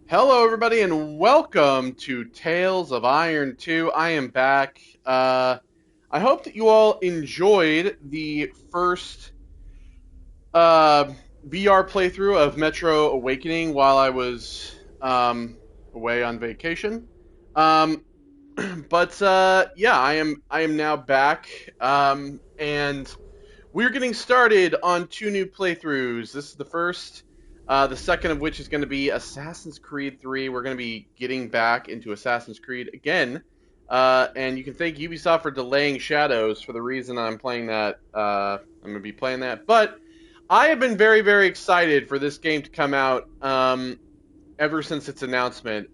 Hello, everybody, and welcome to Tales of Iron 2. I am back. I hope that you all enjoyed the first VR playthrough of Metro Awakening while I was away on vacation. Um, yeah, I am now back, and we're getting started on two new playthroughs. This is the first, the second of which is going to be Assassin's Creed 3. We're going to be getting back into Assassin's Creed again. And you can thank Ubisoft for delaying Shadows for the reason I'm playing that. I'm going to be playing that. But I have been very, very excited for this game to come out ever since its announcement.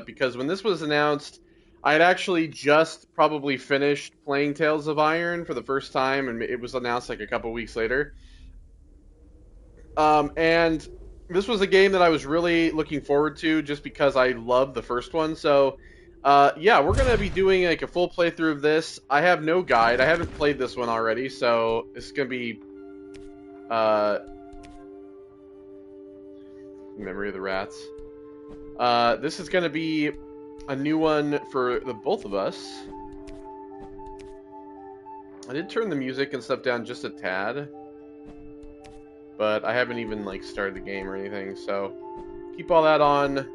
Because when this was announced, I had actually just probably finished playing Tales of Iron for the first time, and it was announced like a couple weeks later. And this was a game that I was really looking forward to just because I loved the first one. So, yeah, we're going to be doing like a full playthrough of this. I have no guide. I haven't played this one already, so this is going to be Memory of the Rats. This is going to be a new one for the both of us. I did turn the music and stuff down just a tad, but I haven't even like started the game or anything, so keep all that on.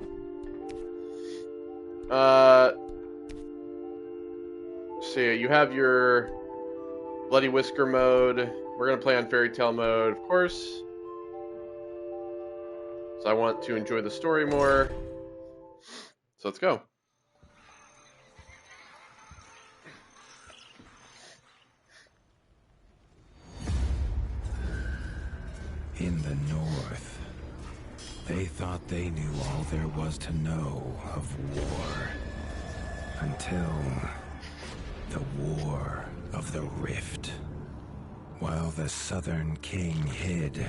So yeah, you have your Bloody Whisker mode. We're gonna play on Fairy Tale mode, of course. So I want to enjoy the story more. So let's go. In the north, they thought they knew all there was to know of war. Until the War of the Rift. While the Southern King hid,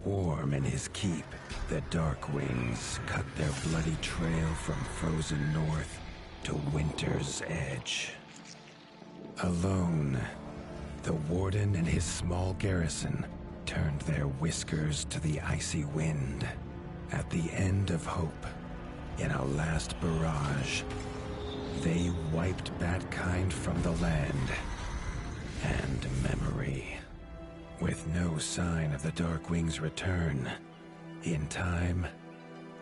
warm in his keep, the Darkwings cut their bloody trail from frozen north to Winter's Edge. Alone, the Warden and his small garrison turned their whiskers to the icy wind. At the end of hope, in a last barrage, they wiped Batkind from the land and memory. With no sign of the Darkwing's return, in time,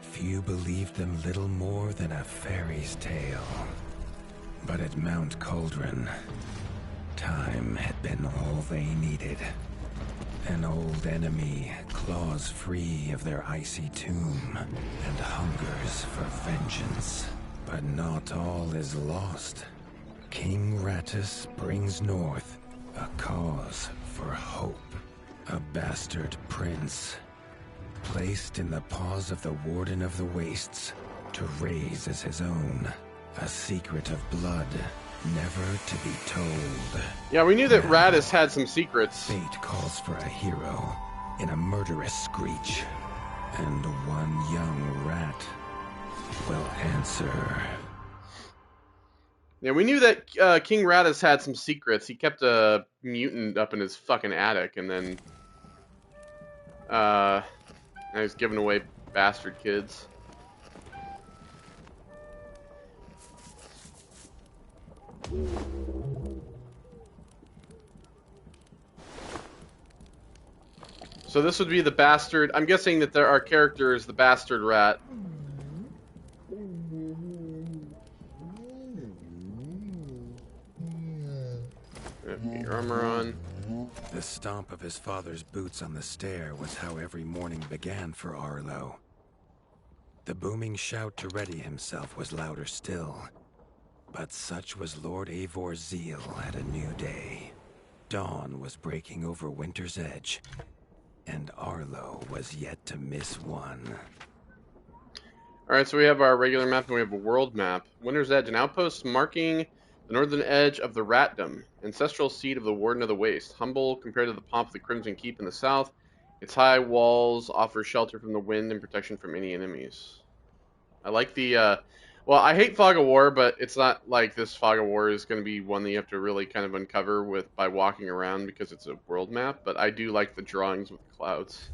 few believed them little more than a fairy's tale. But at Mount Cauldron, time had been all they needed. An old enemy claws free of their icy tomb and hungers for vengeance. But not all is lost. King Rattus brings north a cause for hope. A bastard prince, placed in the paws of the Warden of the Wastes to raise as his own. A secret of blood never to be told. Yeah, we knew that Rattus had some secrets. Fate calls for a hero in a murderous screech. And one young rat will answer. Yeah, we knew that King Rattus had some secrets. He kept a mutant up in his fucking attic, and then now he's giving away bastard kids. So this would be the bastard. I'm guessing that our character is the bastard rat. Get your armor on. The stomp of his father's boots on the stair was how every morning began for Arlo. The booming shout to ready himself was louder still. But such was Lord Eivor's zeal at a new day. Dawn was breaking over Winter's Edge, and Arlo was yet to miss one. Alright, so we have our regular map and we have a world map. Winter's Edge, an outpost marking The northern edge of the Ratdom, ancestral seat of the Warden of the Waste. Humble compared to the pomp of the Crimson Keep in the south, its high walls offer shelter from the wind and protection from any enemies. I like the, well, I hate Fog of War, but it's not like this Fog of War is going to be one that you have to really kind of uncover with by walking around because it's a world map, but I do like the drawings with the clouds.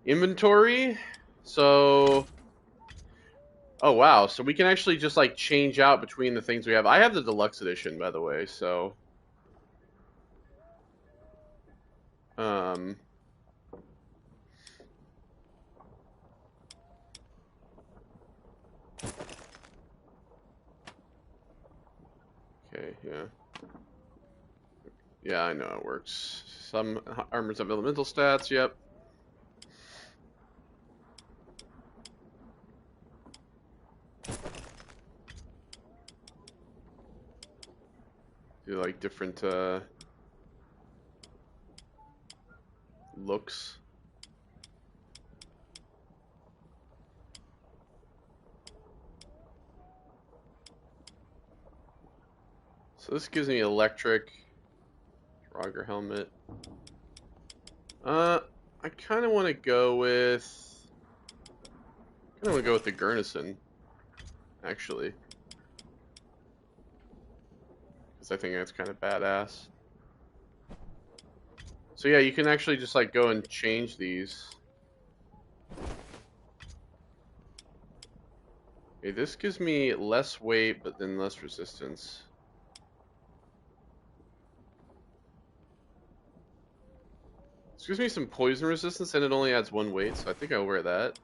Inventory, so... Oh wow, so we can actually just like change out between the things we have. I have the deluxe edition, by the way, so okay, yeah. Yeah, I know it works. Some armors have elemental stats, yep. Do like different looks. So this gives me electric Draugr helmet. I kind of want to go with the Gurnison, actually, because I think that's kind of badass. So yeah, you can actually just like go and change these. Okay, this gives me less weight, but then less resistance. This gives me some poison resistance, and it only adds 1 weight, so I think I'll wear that.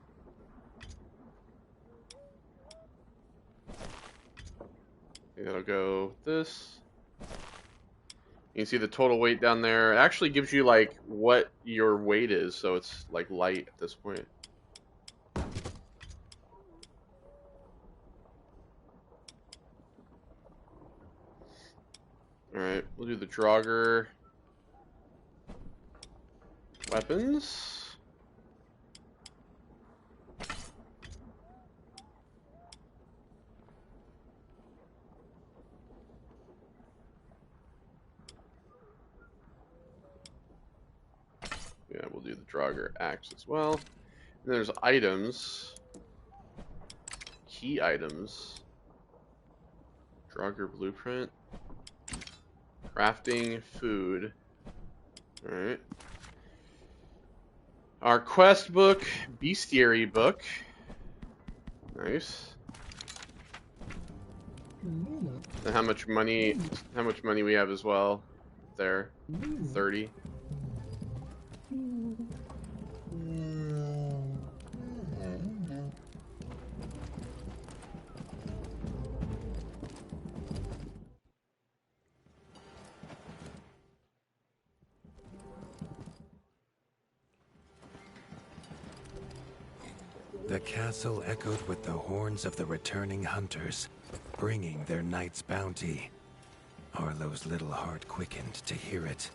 Okay, that'll go this. You can see the total weight down there. It actually gives you like what your weight is, so it's like light at this point. Alright, we'll do the Draugr weapons. Yeah, we'll do the Draugr axe as well. And there's items. Key items. Draugr blueprint. Crafting food. Alright. Our quest book, bestiary book. Nice. And how much money we have as well there? 30. The castle echoed with the horns of the returning hunters, bringing their night's bounty. Arlo's little heart quickened to hear it.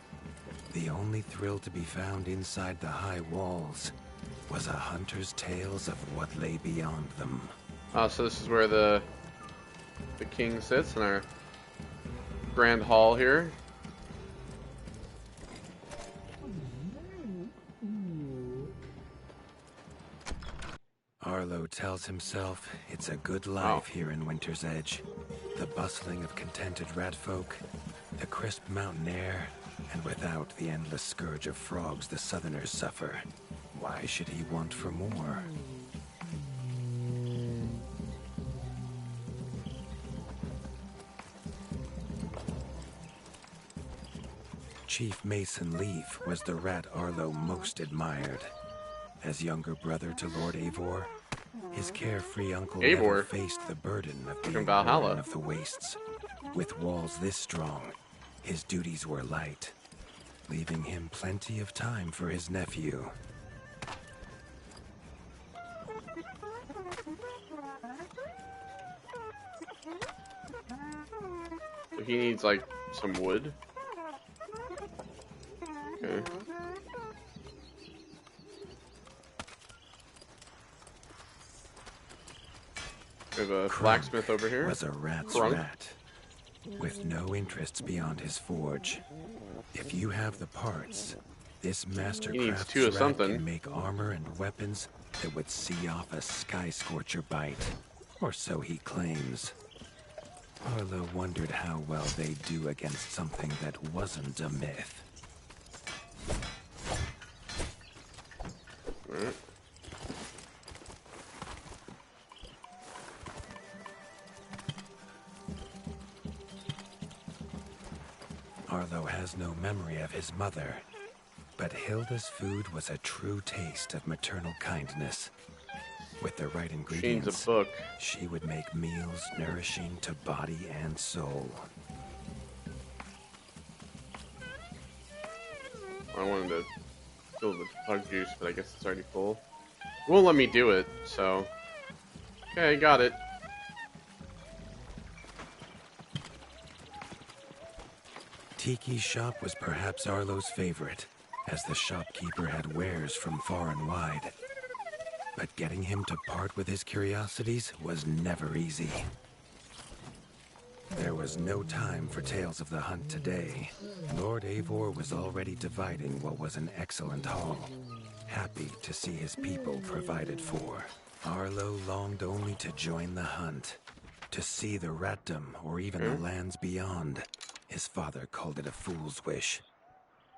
The only thrill to be found inside the high walls was a hunter's tales of what lay beyond them. Oh, so this is where the king sits in our grand hall here. Arlo tells himself it's a good life here in Winter's Edge. The bustling of contented ratfolk, the crisp mountain air, and without the endless scourge of frogs the southerners suffer. Why should he want for more? Chief Mason Leaf was the rat Arlo most admired. As younger brother to Lord Eivor, his carefree uncle never faced the burden of being Warden of the Wastes. With walls this strong, his duties were light, leaving him plenty of time for his nephew. So he needs like some wood. Okay. We have a blacksmith over here. Was a rat's rat, with no interests beyond his forge. If you have the parts, this He needs Mastercraft 2 of rat something. can make armor and weapons that would see off a Sky Scorcher bite. Or so he claims. Arlo wondered how well they do against something that wasn't a myth. Alright. Arlo has no memory of his mother, but Hilda's food was a true taste of maternal kindness. With the right She needs ingredients, a book. she would make meals nourishing to body and soul. I wanted to fill the bug juice, but I guess it's already full. It won't let me do it, so... Okay, got it. Tiki's shop was perhaps Arlo's favorite, as the shopkeeper had wares from far and wide. But getting him to part with his curiosities was never easy. There was no time for tales of the hunt today. Lord Eivor was already dividing what was an excellent haul, happy to see his people provided for. Arlo longed only to join the hunt, to see the Ratdom or even the lands beyond. His father called it a fool's wish.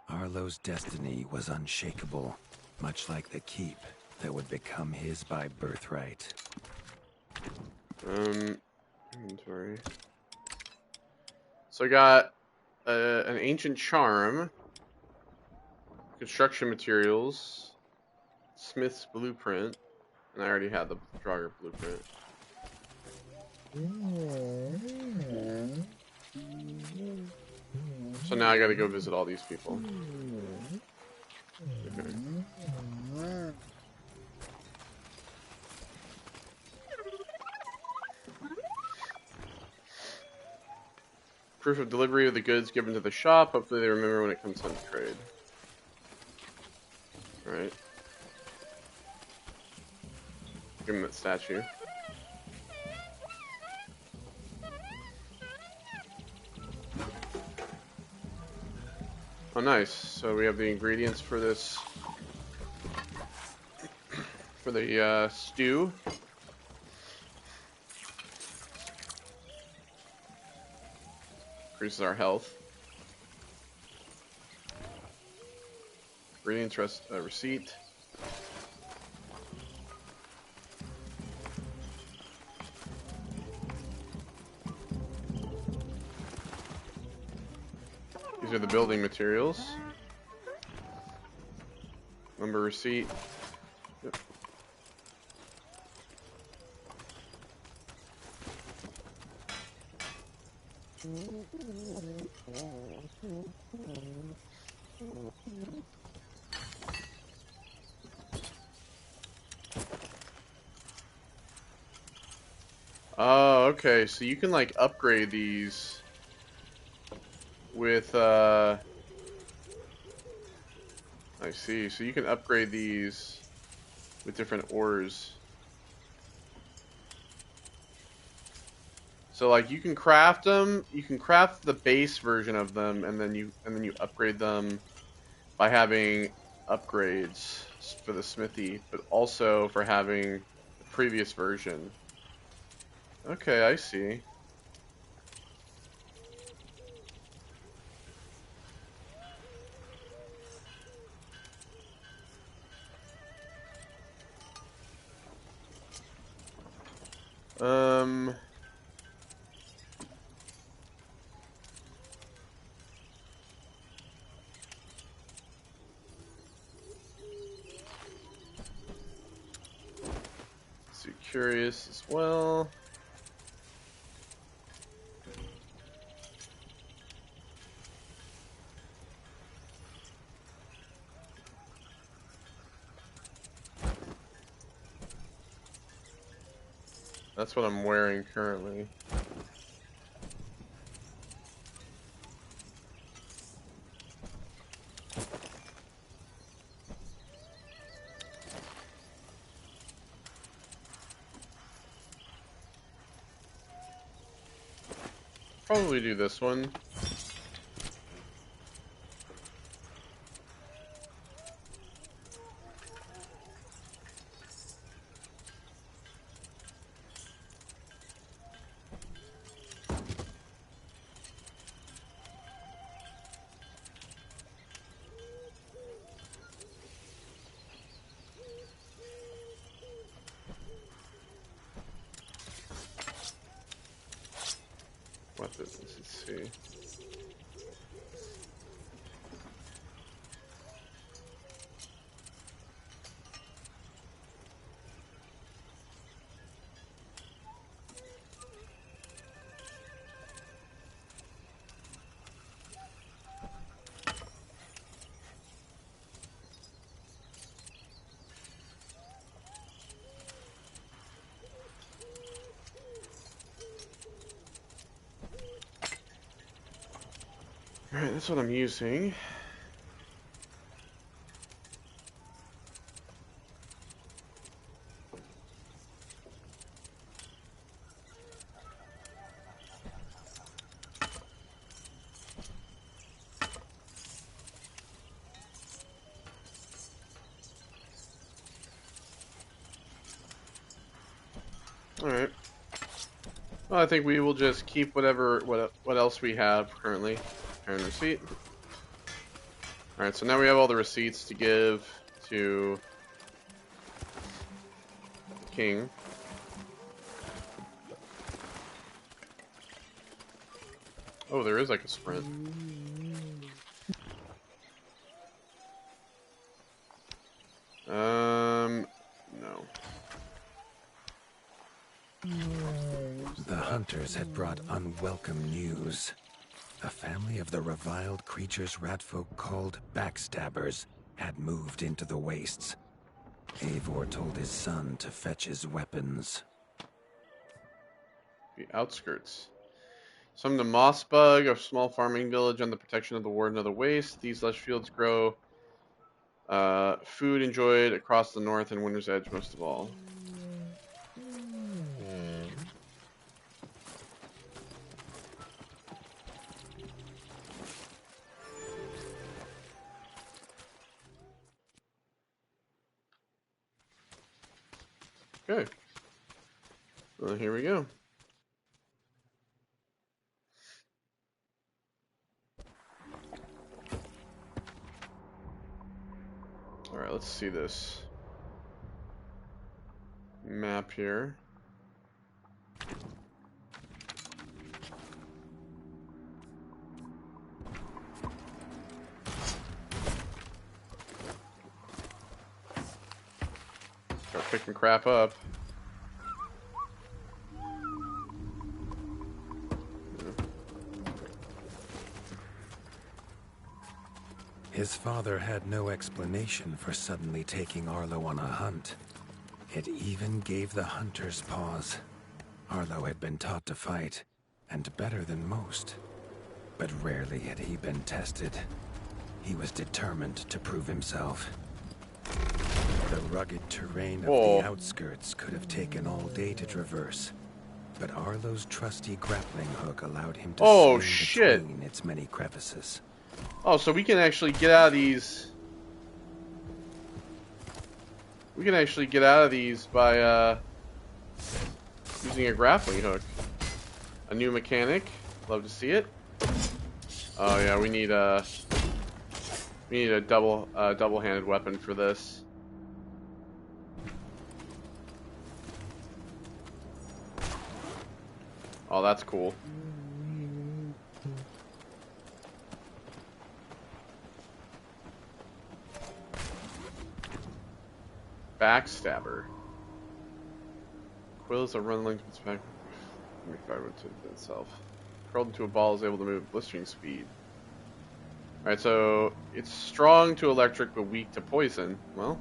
Arlo's destiny was unshakable, much like the keep that would become his by birthright. Inventory. So I got an ancient charm, construction materials, smith's blueprint, and I already had the Draugr blueprint. So now I gotta go visit all these people. Okay. Proof of delivery of the goods given to the shop. Hopefully they remember when it comes time to trade. Alright. Give him that statue. Oh, nice. So we have the ingredients for this, for the stew. Increases our health. Ingredients receipt. These are the building materials. Lumber receipt. Yep. Oh, okay. So you can like upgrade these with I see. So you can upgrade these with different ores. So like you can craft them, you can craft the base version of them, and then you upgrade them by having upgrades for the smithy, but also for having the previous version. Okay, I see. So curious as well. That's what I'm wearing currently. probably do this one. What business? Let's see. Alright, that's what I'm using. Alright. Well, I think we will just keep what else we have currently. Return receipt. Alright, so now we have all the receipts to give to the king. Oh, there is like a sprint. No. The hunters had brought unwelcome news. A family of the reviled creatures ratfolk called Backstabbers had moved into the wastes. Eivor told his son to fetch his weapons. The outskirts. Some the Mossbug, a small farming village on the protection of the Warden of the Waste. These lush fields grow food enjoyed across the north and Winter's Edge most of all. Okay. Well, here we go. Alright, let's see this map here. Start picking crap up. His father had no explanation for suddenly taking Arlo on a hunt. It even gave the hunters pause. Arlo had been taught to fight, and better than most. But rarely had he been tested. He was determined to prove himself. The rugged terrain of the outskirts could have taken all day to traverse. But Arlo's trusty grappling hook allowed him to swing between its many crevices. Oh, so we can actually get out of these. We can actually get out of these by using a grappling hook. A new mechanic. Love to see it. Oh yeah, we need a double-handed weapon for this. Oh, that's cool. Backstabber. Quills a run length with back. To itself. Curled into a ball is able to move at blistering speed. Alright, so it's strong to electric but weak to poison. Well.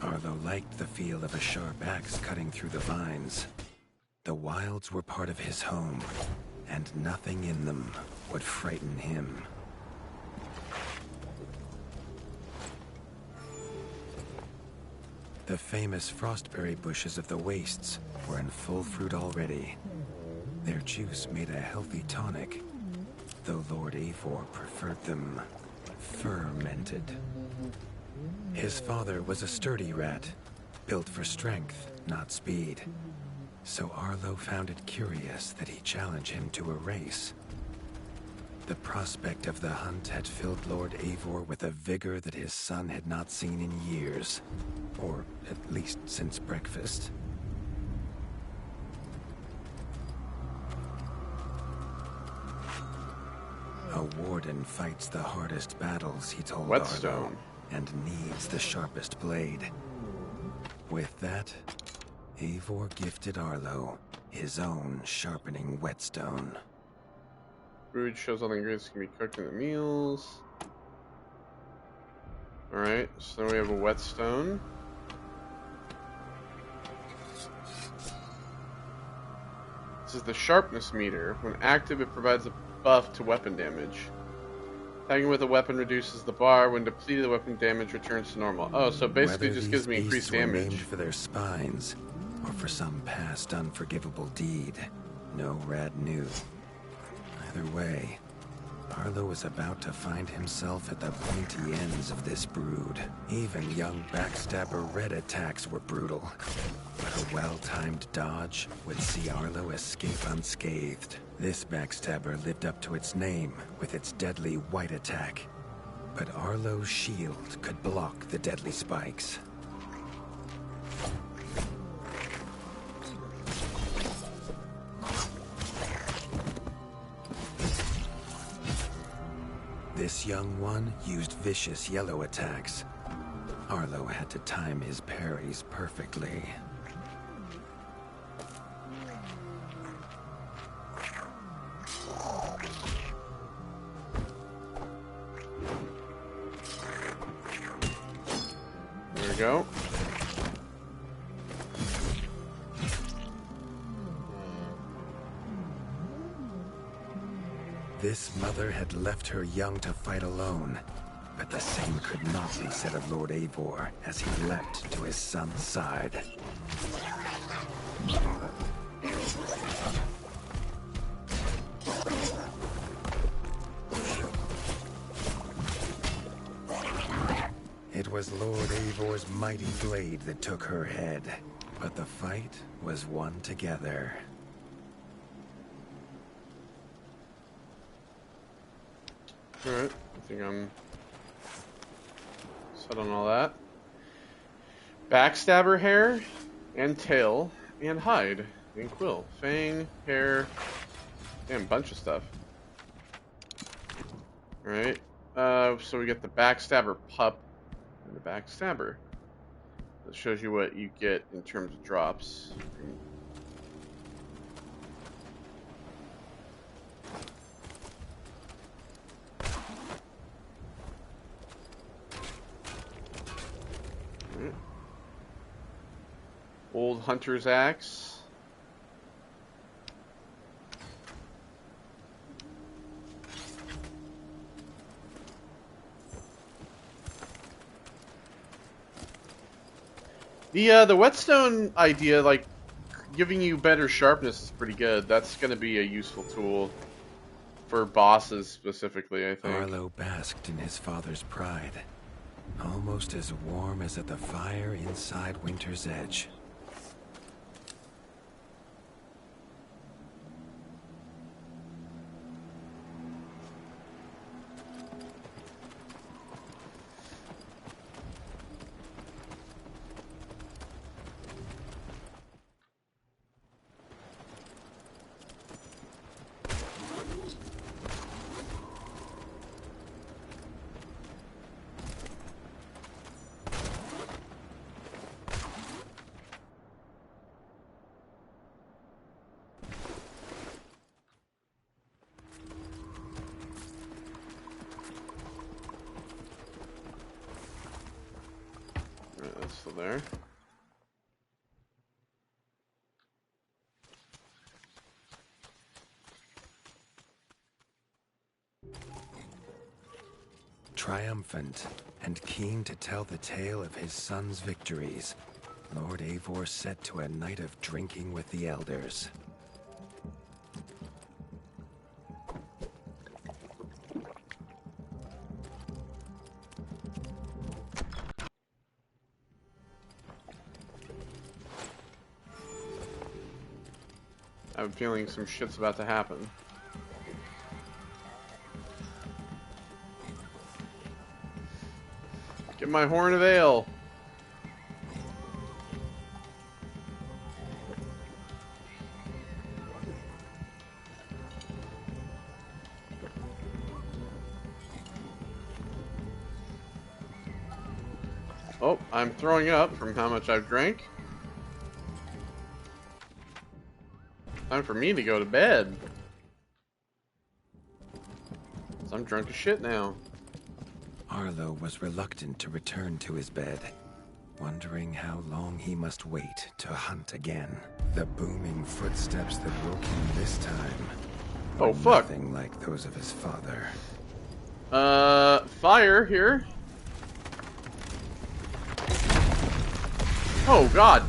Arlo liked the feel of a sharp axe cutting through the vines. The wilds were part of his home, and nothing in them would frighten him. The famous frostberry bushes of the wastes were in full fruit already. Their juice made a healthy tonic, though Lord Eivor preferred them fermented. His father was a sturdy rat, built for strength, not speed. So Arlo found it curious that he challenge him to a race. The prospect of the hunt had filled Lord Eivor with a vigor that his son had not seen in years, or at least since breakfast. A warden fights the hardest battles, he told Whetstone. Arlo, and needs the sharpest blade. With that, Eivor gifted Arlo his own sharpening whetstone. Food shows all the ingredients can be cooked in the meals. Alright, so we have a whetstone. This is the sharpness meter. When active, it provides a buff to weapon damage. Attacking with a weapon reduces the bar. When depleted, the weapon damage returns to normal. Oh, so basically Whether just these gives me increased beasts were damage. named for their spines, or for some past unforgivable deed, no rat knew. Either way, Arlo was about to find himself at the pointy ends of this brood. Even young backstabber Red attacks were brutal, but a well-timed dodge would see Arlo escape unscathed. This backstabber lived up to its name with its deadly white attack, but Arlo's shield could block the deadly spikes. This young one used vicious yellow attacks. Arlo had to time his parries perfectly. There we go. This mother had left her young to fight alone, but the same could not be said of Lord Eivor as he leapt to his son's side. It was Lord Eivor's mighty blade that took her head, but the fight was won together. Alright, I think I'm set on all that. Backstabber hair, and tail, and hide, and quill. Fang, hair, damn, bunch of stuff. Alright, so we get the backstabber pup and the backstabber. That shows you what you get in terms of drops. Old hunter's axe. The whetstone idea, like giving you better sharpness, is pretty good. That's going to be a useful tool for bosses specifically, I think. Arlo basked in his father's pride, almost as warm as at the fire inside Winter's Edge. Alright, that's still there. Triumphant and keen to tell the tale of his son's victories, Lord Eivor set to a night of drinking with the elders. I have a feeling some shit's about to happen. Get my horn of ale. Oh, I'm throwing up from how much I've drank. Time for me to go to bed. So I'm drunk as shit now. Arlo was reluctant to return to his bed, wondering how long he must wait to hunt again. The booming footsteps that woke him this time were Oh, fuck. nothing like those of his father. Fire here. Oh, God.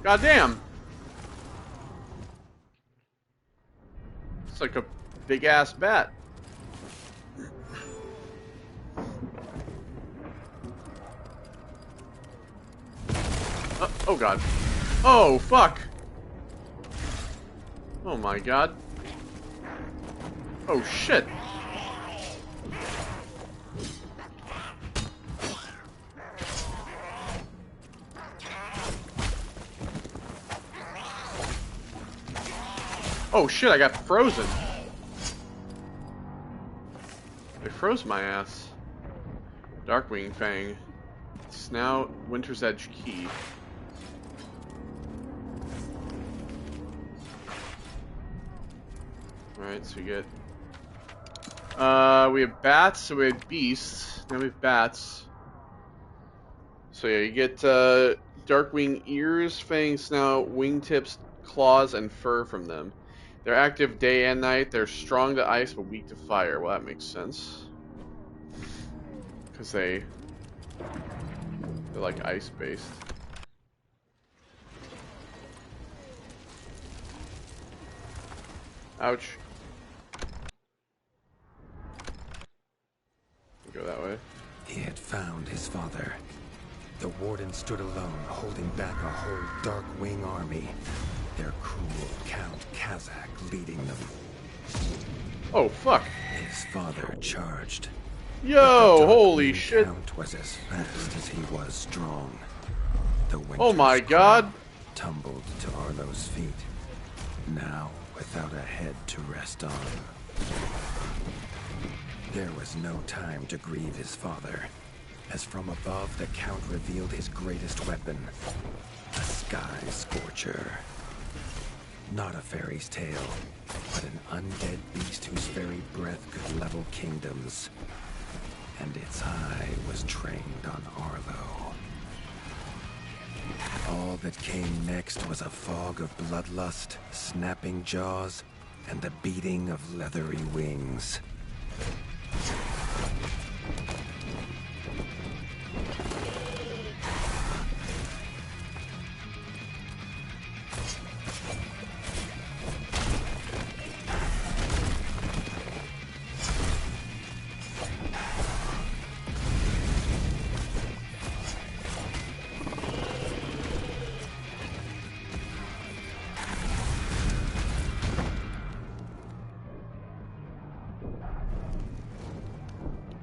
Goddamn. It's like a big-ass bat. Oh, God. Oh, fuck. Oh, my God. Oh, shit. Oh, shit, I got frozen. They froze my ass. Darkwing Fang. Snout, Winter's Edge Key. Alright, so we get... we have bats, so we have beasts. Now we have bats. So yeah, you get, Darkwing ears, fangs, snout, wingtips, claws, and fur from them. They're active day and night. They're strong to ice, but weak to fire. Well, that makes sense. Because they're like ice-based. Ouch. Go that way. He had found his father. The warden stood alone, holding back a whole Darkwing army. Their cruel Count Kazak leading them. Oh, fuck. His father charged. Yo, holy Darkwing shit. Count was as fast as he was strong. The Oh my Winter's God. Crown tumbled to Arlo's feet, now without a head to rest on. There was no time to grieve his father, as from above the Count revealed his greatest weapon, a Sky Scorcher. Not a fairy's tale, but an undead beast whose very breath could level kingdoms. And its eye was trained on Arlo. All that came next was a fog of bloodlust, snapping jaws, and the beating of leathery wings.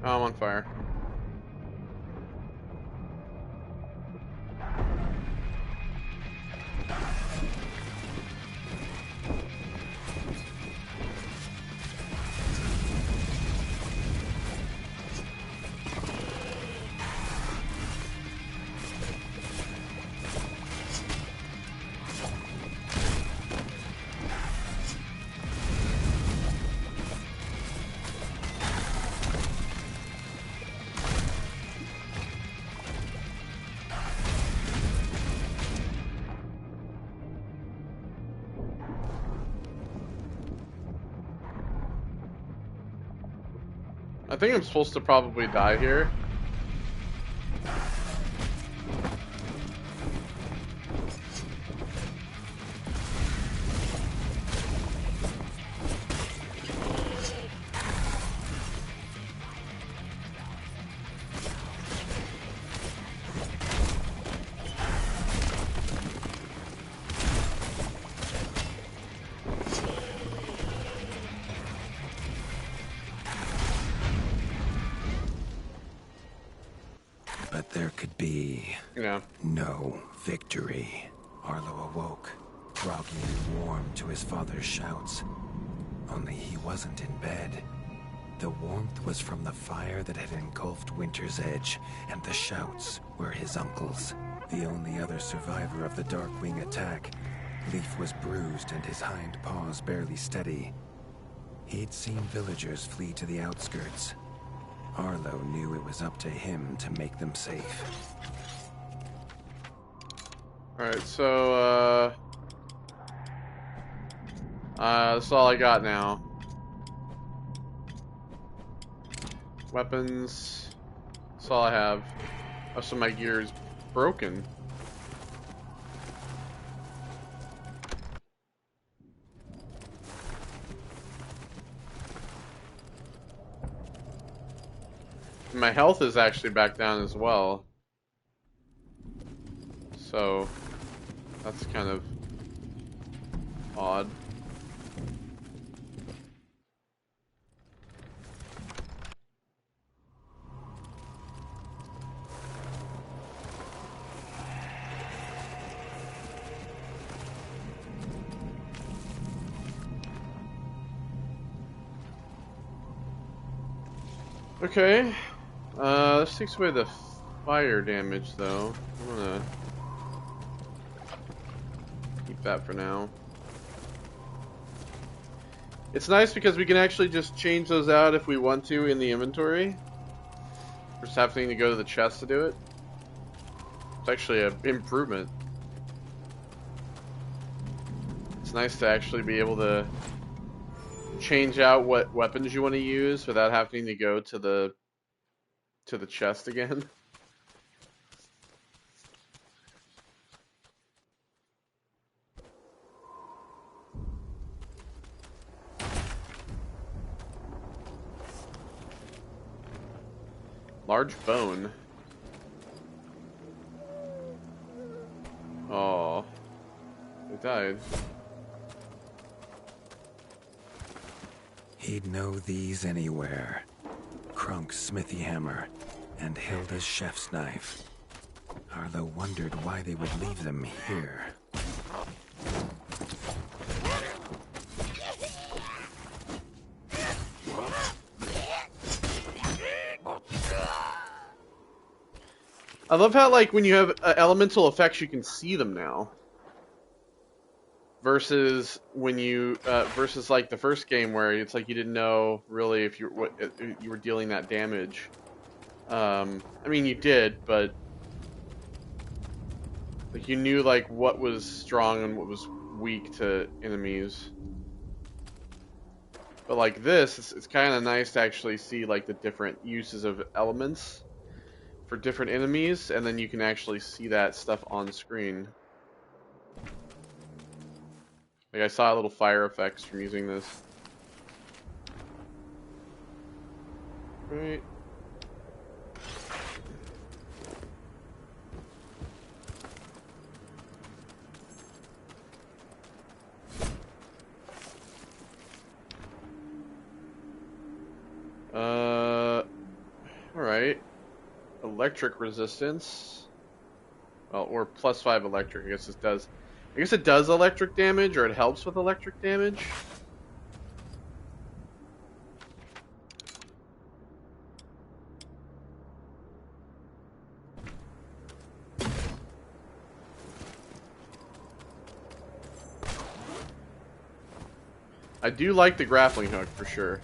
Oh, I'm on fire. I think I'm supposed to probably die here. But there could be Yeah. no victory. Arlo awoke, groggy and warm to his father's shouts. Only he wasn't in bed. The warmth was from the fire that had engulfed Winter's Edge, and the shouts were his uncle's. The only other survivor of the Darkwing attack, Leaf was bruised and his hind paws barely steady. He'd seen villagers flee to the outskirts. Arlo knew it was up to him to make them safe. Alright, so, that's all I got now. Weapons. That's all I have. Most of my gear is broken. My health is actually back down as well. So, that's kind of odd. Okay. This takes away the fire damage, though. I'm gonna keep that for now. It's nice because we can actually just change those out if we want to in the inventory. Just having to go to the chest to do it. It's actually an improvement. It's nice to actually be able to change out what weapons you want to use without having to go to the chest again. Large bone. Oh, it died. He'd know these anywhere. Krunk's smithy hammer and Hilda's chef's knife. Arlo wondered why they would leave them here. I love how, like, when you have elemental effects, you can see them now. Versus when you, versus like the first game where it's like you didn't know really if you were dealing that damage. I mean, you did, but like you knew like what was strong and what was weak to enemies. But like this, it's kind of nice to actually see like the different uses of elements for different enemies, and then you can actually see that stuff on screen. Like I saw little fire effects from using this. Right. Alright. Electric resistance. Well, or +5 electric, I guess it does. I guess it does electric damage, or it helps with electric damage. I do like the grappling hook, for sure.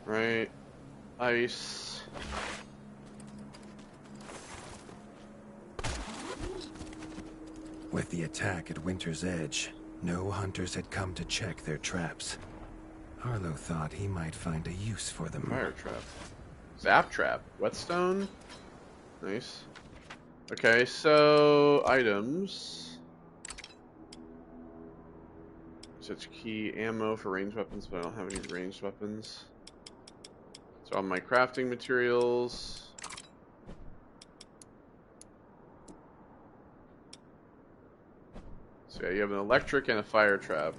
Right. Ice. the attack at Winter's Edge, no hunters had come to check their traps. Harlow thought he might find a use for them. Fire trap. Zap trap. Whetstone. Nice. Okay, so items. Such key ammo for ranged weapons, but I don't have any ranged weapons. So all my crafting materials. So yeah, you have an electric and a fire trap.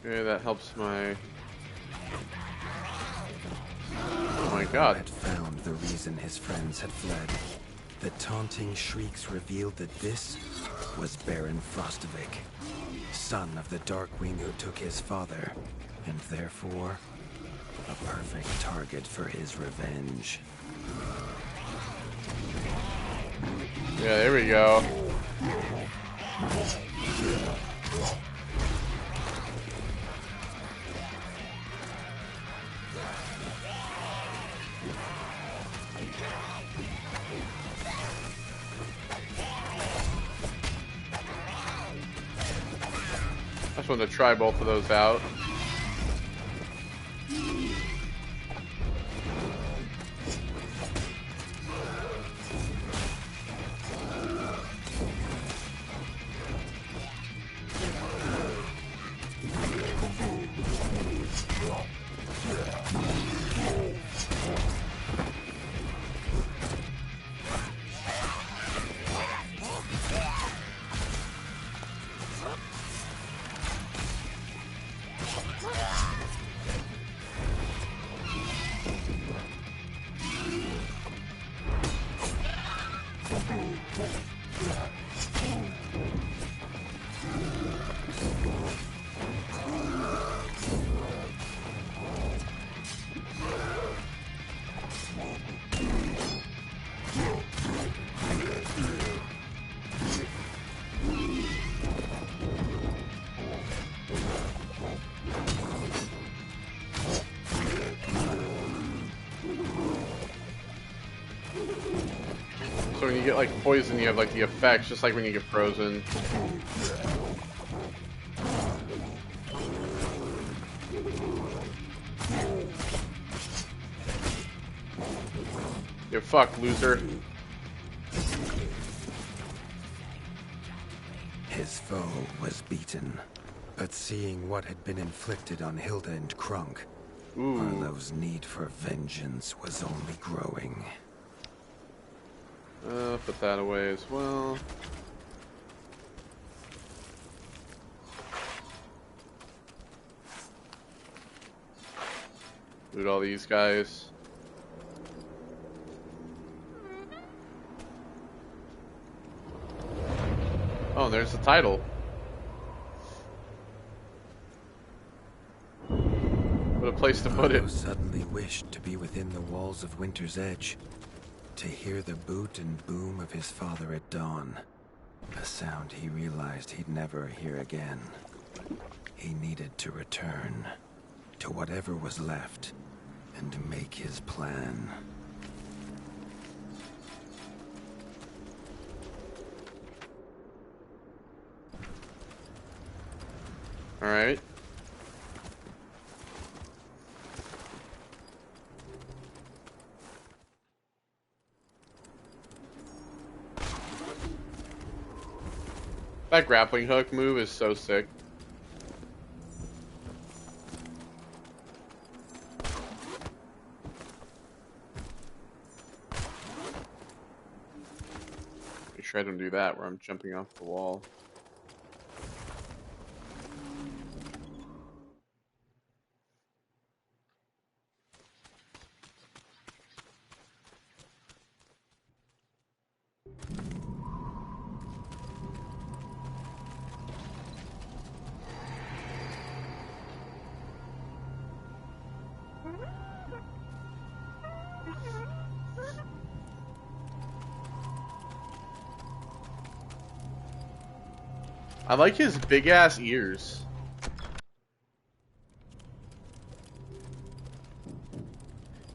Okay, that helps my... Oh my god. Had found the reason his friends had fled. The taunting shrieks revealed that this was Baron Frostovik, son of the Darkwing who took his father, and therefore a perfect target for his revenge. Yeah, there we go. I just wanted to try both of those out. So when you get like poison, you have like the effects, just like when you get frozen. You fuck, loser. His foe was beaten, but seeing what had been inflicted on Hilda and Krunk, Harlow's need for vengeance was only growing. Put that away as well. Loot all these guys. Oh, there's the title. What a place to put it. Harlow suddenly wished to be within the walls of Winter's Edge, to hear the boot and boom of his father at dawn, a sound he realized he'd never hear again. He needed to return to whatever was left and make his plan. All right. That grappling hook move is so sick. Make sure I don't do that where I'm jumping off the wall. I like his big ass ears.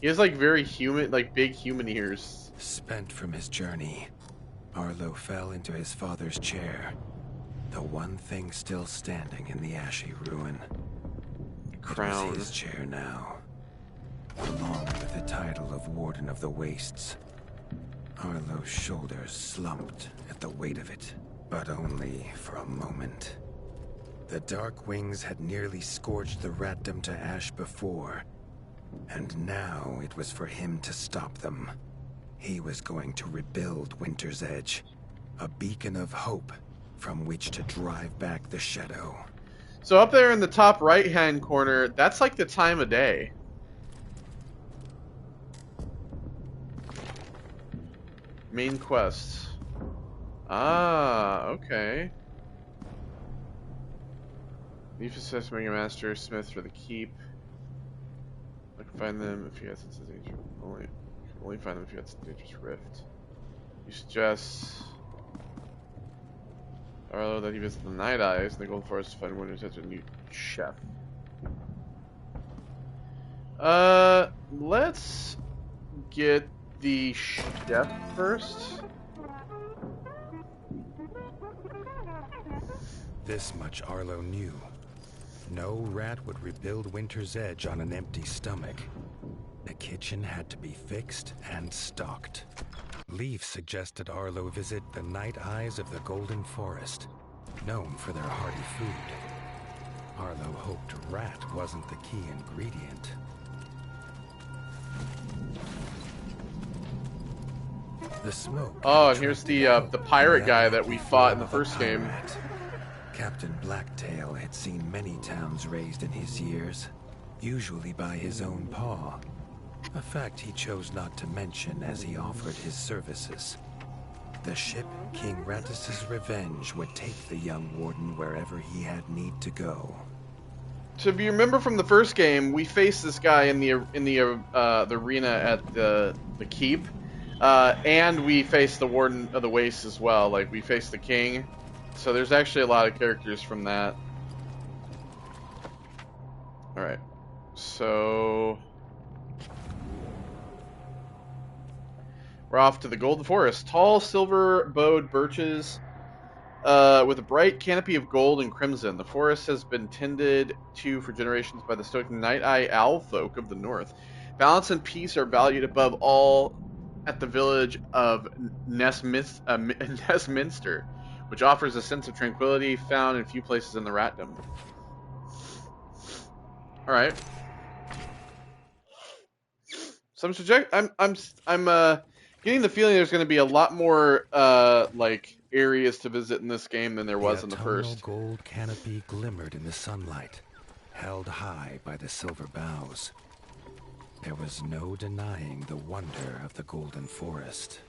He has like very human, like big human ears. Spent from his journey, Arlo fell into his father's chair, the one thing still standing in the ashy ruin. Crown. It was his chair now, along with the title of Warden of the Wastes. Arlo's shoulders slumped at the weight of it, but only for a moment. The Dark Wings had nearly scorched the Ratdom to ash before, and now it was for him to stop them. He was going to rebuild Winter's Edge, a beacon of hope from which to drive back the Shadow. So up there in the top right-hand corner, that's like the time of day. Main quest. Ah, okay. Need to assess Mega Master Smith for the keep. I can find them if he has a danger. Only find them if he has a dangerous rift. You suggest Arlo that he visits the Night Eyes in the Golden Forest to find Winter's Edge a new chef. Let's get the chef first. This much Arlo knew. No rat would rebuild Winter's Edge on an empty stomach. The kitchen had to be fixed and stocked. Leaf suggested Arlo visit the Night Eyes of the Golden Forest, known for their hearty food. Arlo hoped rat wasn't the key ingredient. The smoke. Oh, and here's the pirate guy that we fought in the first game. Rat. Captain Blacktail had seen many towns razed in his years, usually by his own paw. A fact he chose not to mention as he offered his services. The ship King Rattus's Revenge would take the young warden wherever he had need to go. So if you remember from the first game, we faced this guy in the arena at the keep, and we faced the Warden of the Wastes as well. Like we faced the king. So there's actually a lot of characters from that. All right, so we're off to the Golden Forest. Tall, silver-bowed birches with a bright canopy of gold and crimson. The forest has been tended to for generations by the stoic Night-Eye owl folk of the north. Balance and peace are valued above all at the village of Nestminster, which offers a sense of tranquility found in few places in the Ratdom. All right. So I'm getting the feeling there's going to be a lot more like areas to visit in this game than there was in the first. The gold canopy glimmered in the sunlight, held high by the silver boughs. There was no denying the wonder of the Golden Forest.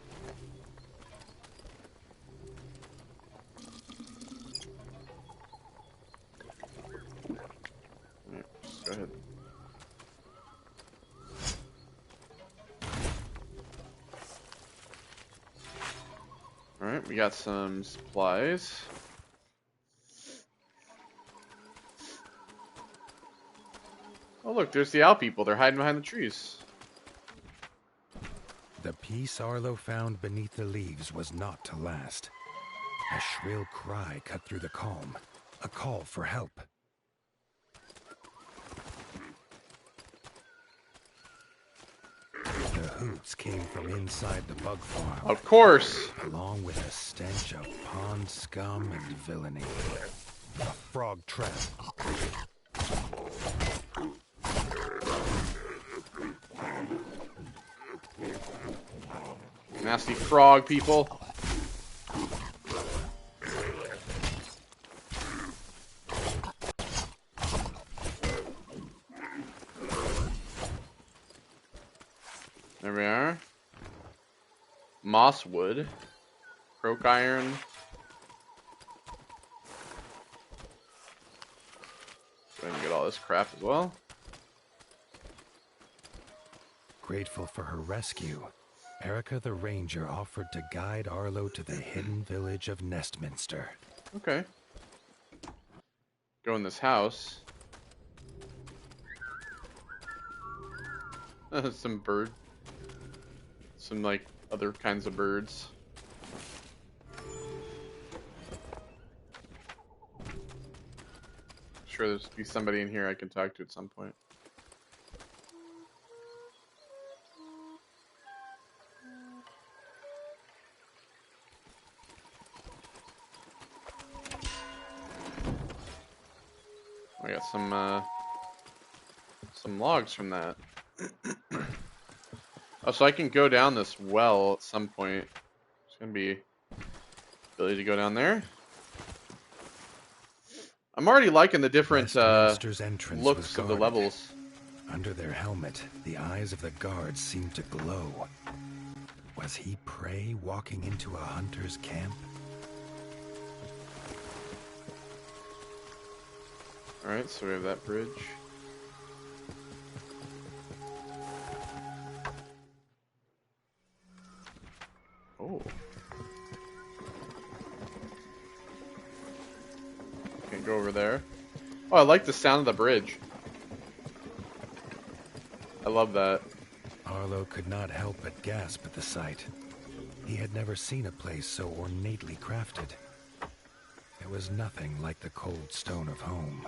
Go ahead. Alright, we got some supplies. Oh look, there's the owl people. They're hiding behind the trees. The peace Arlo found beneath the leaves was not to last. A shrill cry cut through the calm, a call for help. The hoots came from inside the bug farm. Of course! Along with a stench of pond scum and villainy. A frog trap. Nasty frog people. There we are. Mosswood. Croak iron. Go ahead and get all this crap as well. Grateful for her rescue, Erica the Ranger offered to guide Arlo to the hidden village of Nestminster. Okay. Go in this house. Some bird. Some, like, other kinds of birds. Sure there's be somebody in here I can talk to at some point. I got some logs from that. Oh, so I can go down this well at some point. There's gonna be ability to go down there. I'm already liking the different looks of the levels. Under their helmet, the eyes of the guards seemed to glow. Was he prey walking into a hunter's camp? Alright, so we have that bridge. Oh. Can't go over there. Oh, I like the sound of the bridge. I love that. Arlo could not help but gasp at the sight. He had never seen a place so ornately crafted. It was nothing like the cold stone of home.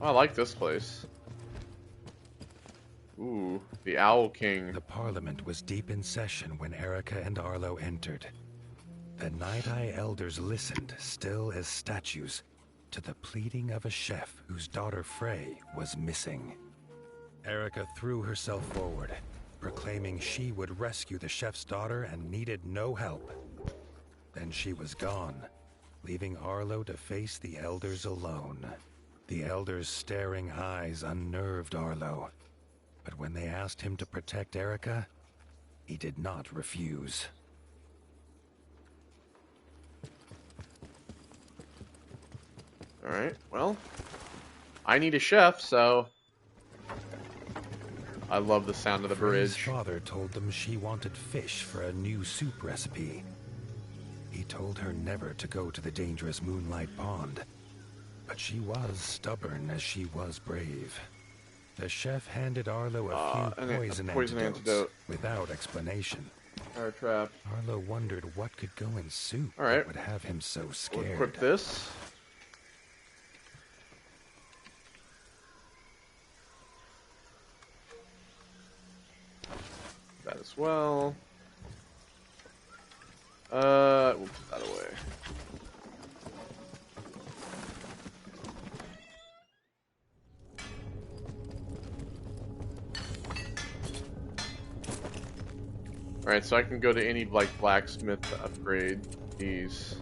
Oh, I like this place. Ooh, the Owl King. The Parliament was deep in session when Erica and Arlo entered. The Night Eye elders listened, still as statues, to the pleading of a chef whose daughter Frey was missing. Erica threw herself forward, proclaiming she would rescue the chef's daughter and needed no help. Then she was gone, leaving Arlo to face the elders alone. The elders' staring eyes unnerved Arlo, but when they asked him to protect Erica, he did not refuse. Alright, well, I need a chef, so I love the sound of the Frey's bridge. father told them she wanted fish for a new soup recipe. He told her never to go to the dangerous Moonlight Pond, but she was stubborn as she was brave. The chef handed Arlo a few poison antidotes without explanation. Fire trap. Arlo wondered what could go in soup Alright. that would have him so We'll scared. equip this. That as well. We'll put that away. Alright, so I can go to any, like, blacksmith to upgrade these.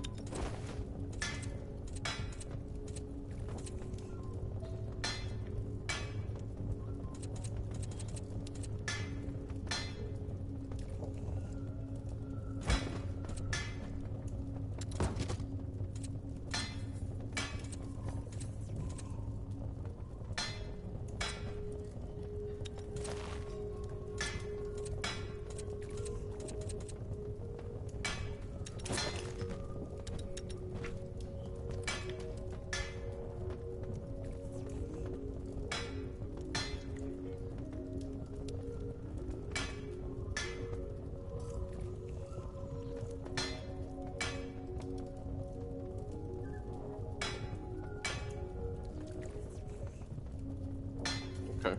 Okay.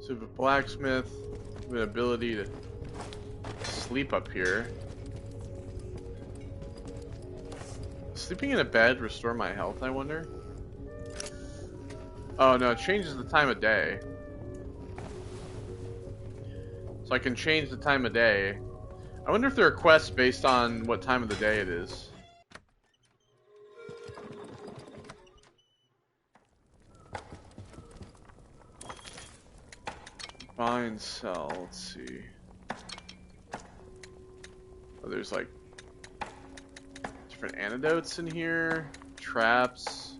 So we have a blacksmith, we have an ability to sleep up here. Sleeping in a bed restore my health, I wonder? Oh no, it changes the time of day. So I can change the time of day. I wonder if there are quests based on what time of the day it is. Buy and sell, let's see. Oh, there's like different antidotes in here, traps.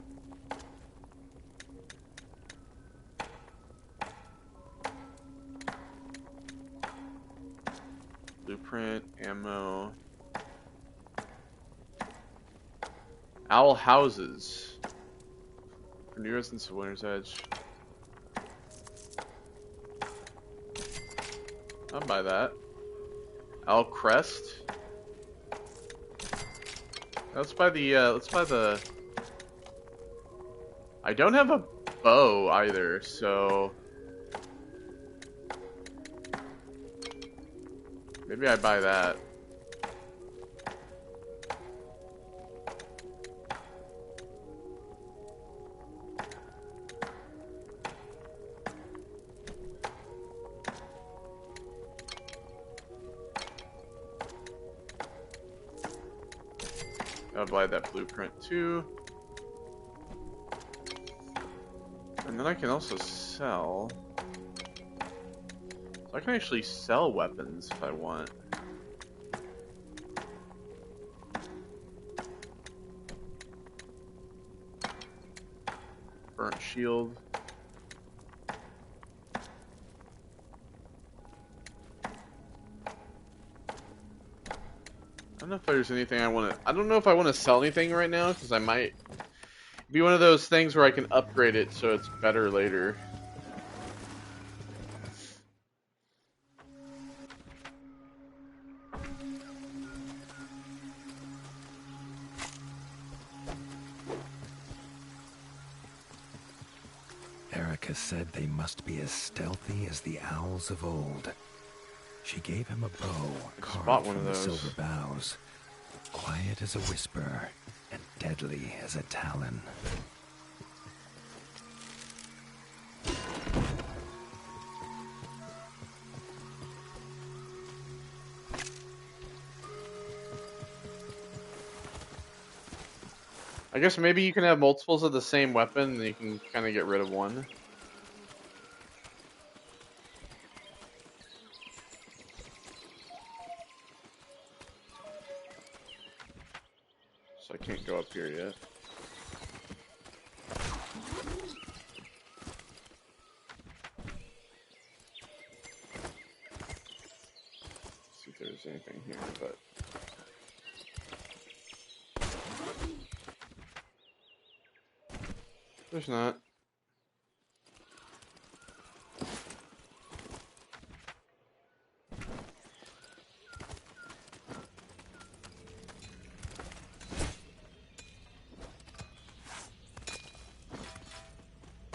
Blueprint, ammo. Owl houses. For New Residents of Winter's Edge. I'll buy that. Owl crest. Let's buy the. I don't have a bow either, so maybe I buy that. I'll buy that blueprint too. And then I can also sell. So I can actually sell weapons if I want. Burnt shield. I don't know if there's anything I want to. I don't know if I want to sell anything right now because I might be one of those things where I can upgrade it so it's better later. Erica said they must be as stealthy as the owls of old. She gave him a bow carved from the silver boughs, quiet as a whisper and deadly as a talon. I guess maybe you can have multiples of the same weapon and you can kind of get rid of one. So I can't go up here yet. See if there's anything here, but there's not.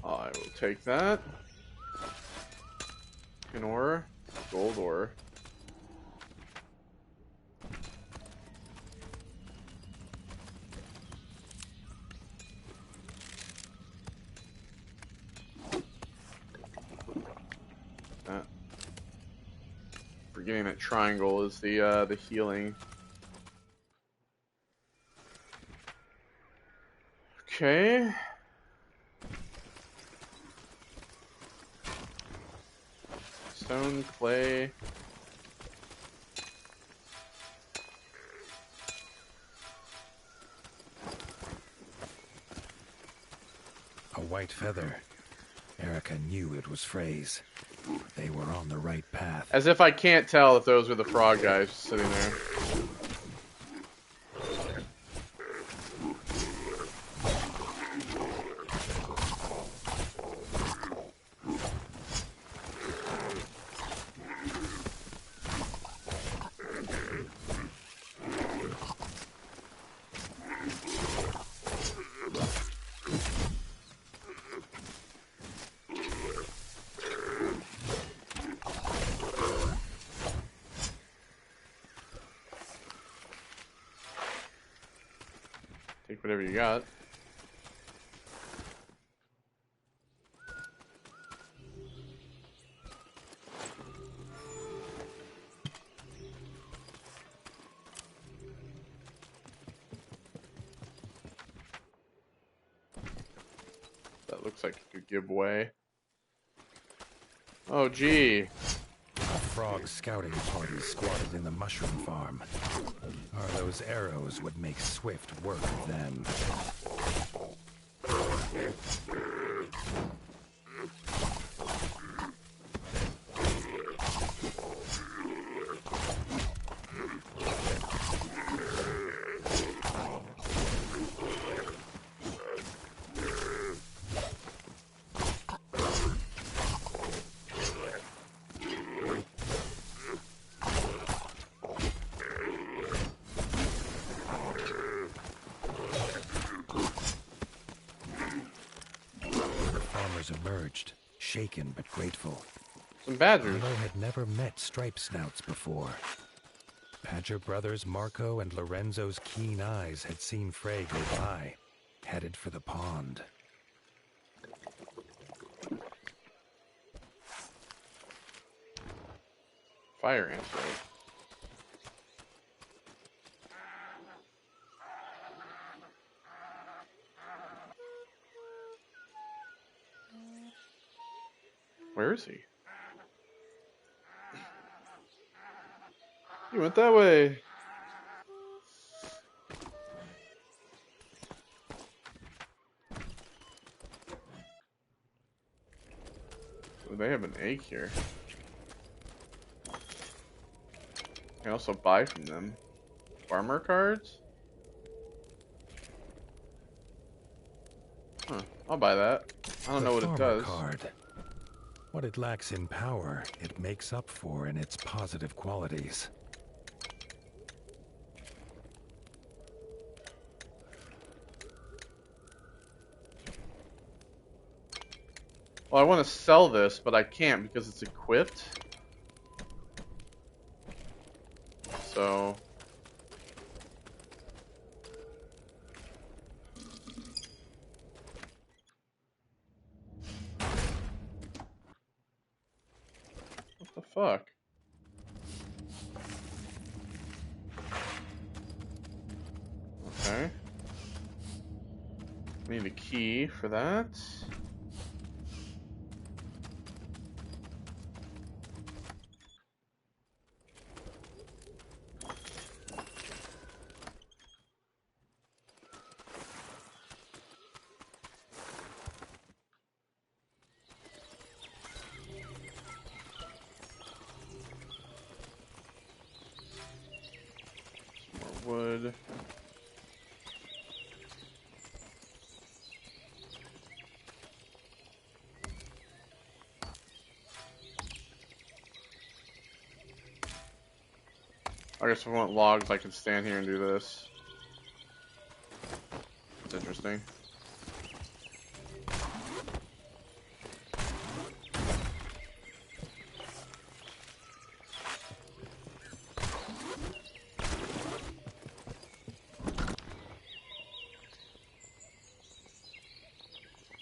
I will take that. An ore, gold ore. Forgetting that triangle is the healing. Okay. Stone, clay. A white feather. Erica knew it was Frey's. They were on the right path. As if I can't tell if those were the frog guys sitting there. Take whatever you got. That looks like it could give way. Oh, gee. A frog scouting party squatted in the mushroom farm. Or those arrows would make swift work of them. shaken but grateful. Some badgers. Arlo had never met stripe snouts before. Badger brothers Marco and Lorenzo's keen eyes had seen Frey go by, headed for the pond. Fire ants, right? Where is he? He went that way. So they have an egg here. I can also buy from them. Farmer cards? Huh, I'll buy that. I don't know what it does. Card. What it lacks in power, it makes up for in its positive qualities. Well, I want to sell this, but I can't because it's equipped. So... what the fuck? Okay. Need a key for that. Wood. I guess if I want logs, I can stand here and do this. That's interesting.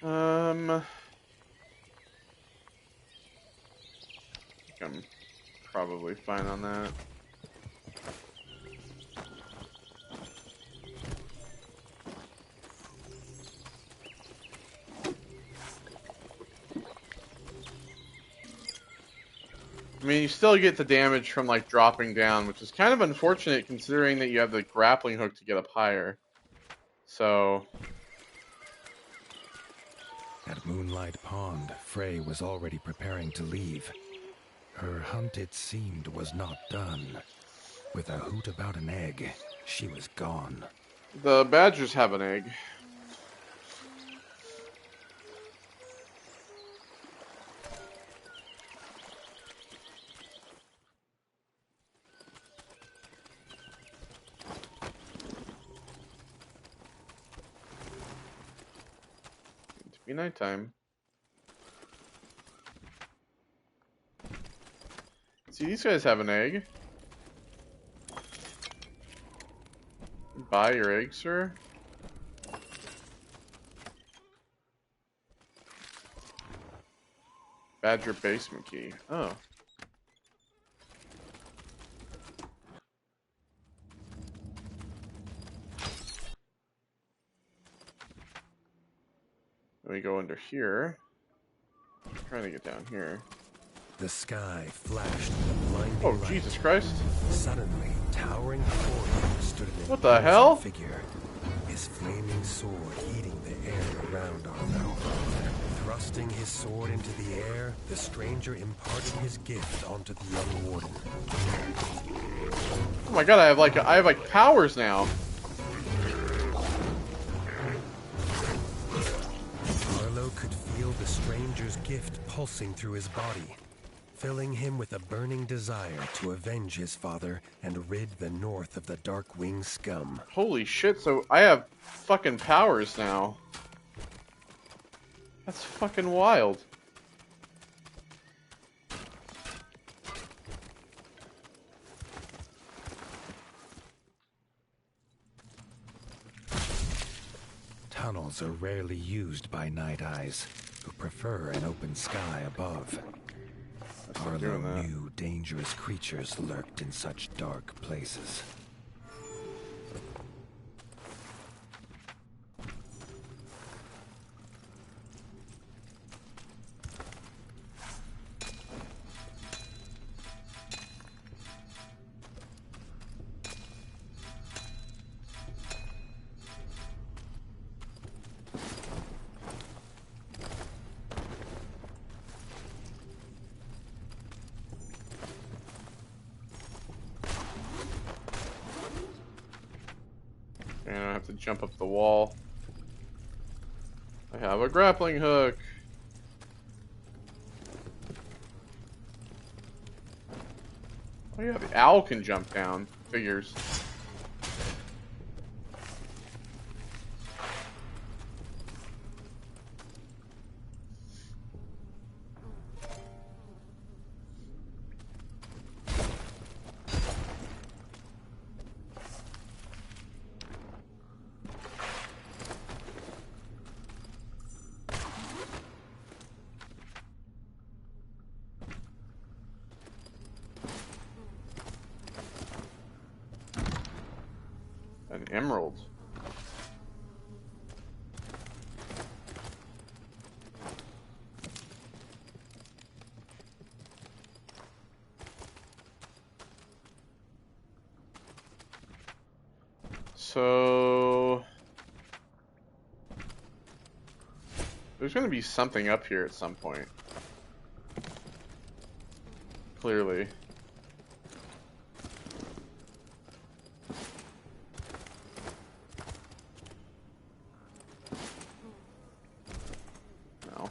I think I'm probably fine on that. I mean, you still get the damage from, like, dropping down, which is kind of unfortunate considering that you have the grappling hook to get up higher. So... At Moonlight Pond, Frey was already preparing to leave. Her hunt, it seemed, was not done. With a hoot about an egg, she was gone. The badgers have an egg. Be nighttime. See, these guys have an egg. Buy your egg, sir. Badger basement key. Oh. Let me go under here. I'm trying to get down here. The sky flashed with a blinding Oh, light. Jesus Christ. Suddenly, towering before him stood an What the hell? figure, his flaming sword heating the air around Arlo. Thrusting his sword into the air, the stranger imparted his gift onto the young warden. Oh my god, I have like powers now. Arlo could feel the stranger's gift pulsing through his body, filling him with a burning desire to avenge his father and rid the North of the Darkwing scum. Holy shit, so I have fucking powers now. That's fucking wild. tunnels are rarely used by Night Eyes, who prefer an open sky above. Arlo knew dangerous creatures lurked in such dark places. And I have to jump up the wall. I have a grappling hook. Oh yeah, the owl can jump down. Figures. An emerald. So there's going to be something up here at some point. Clearly. No.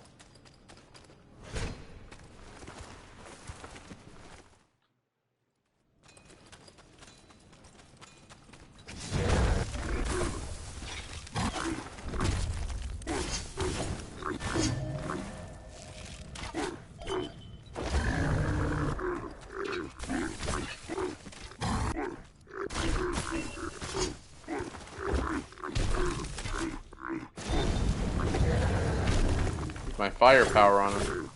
My firepower on him.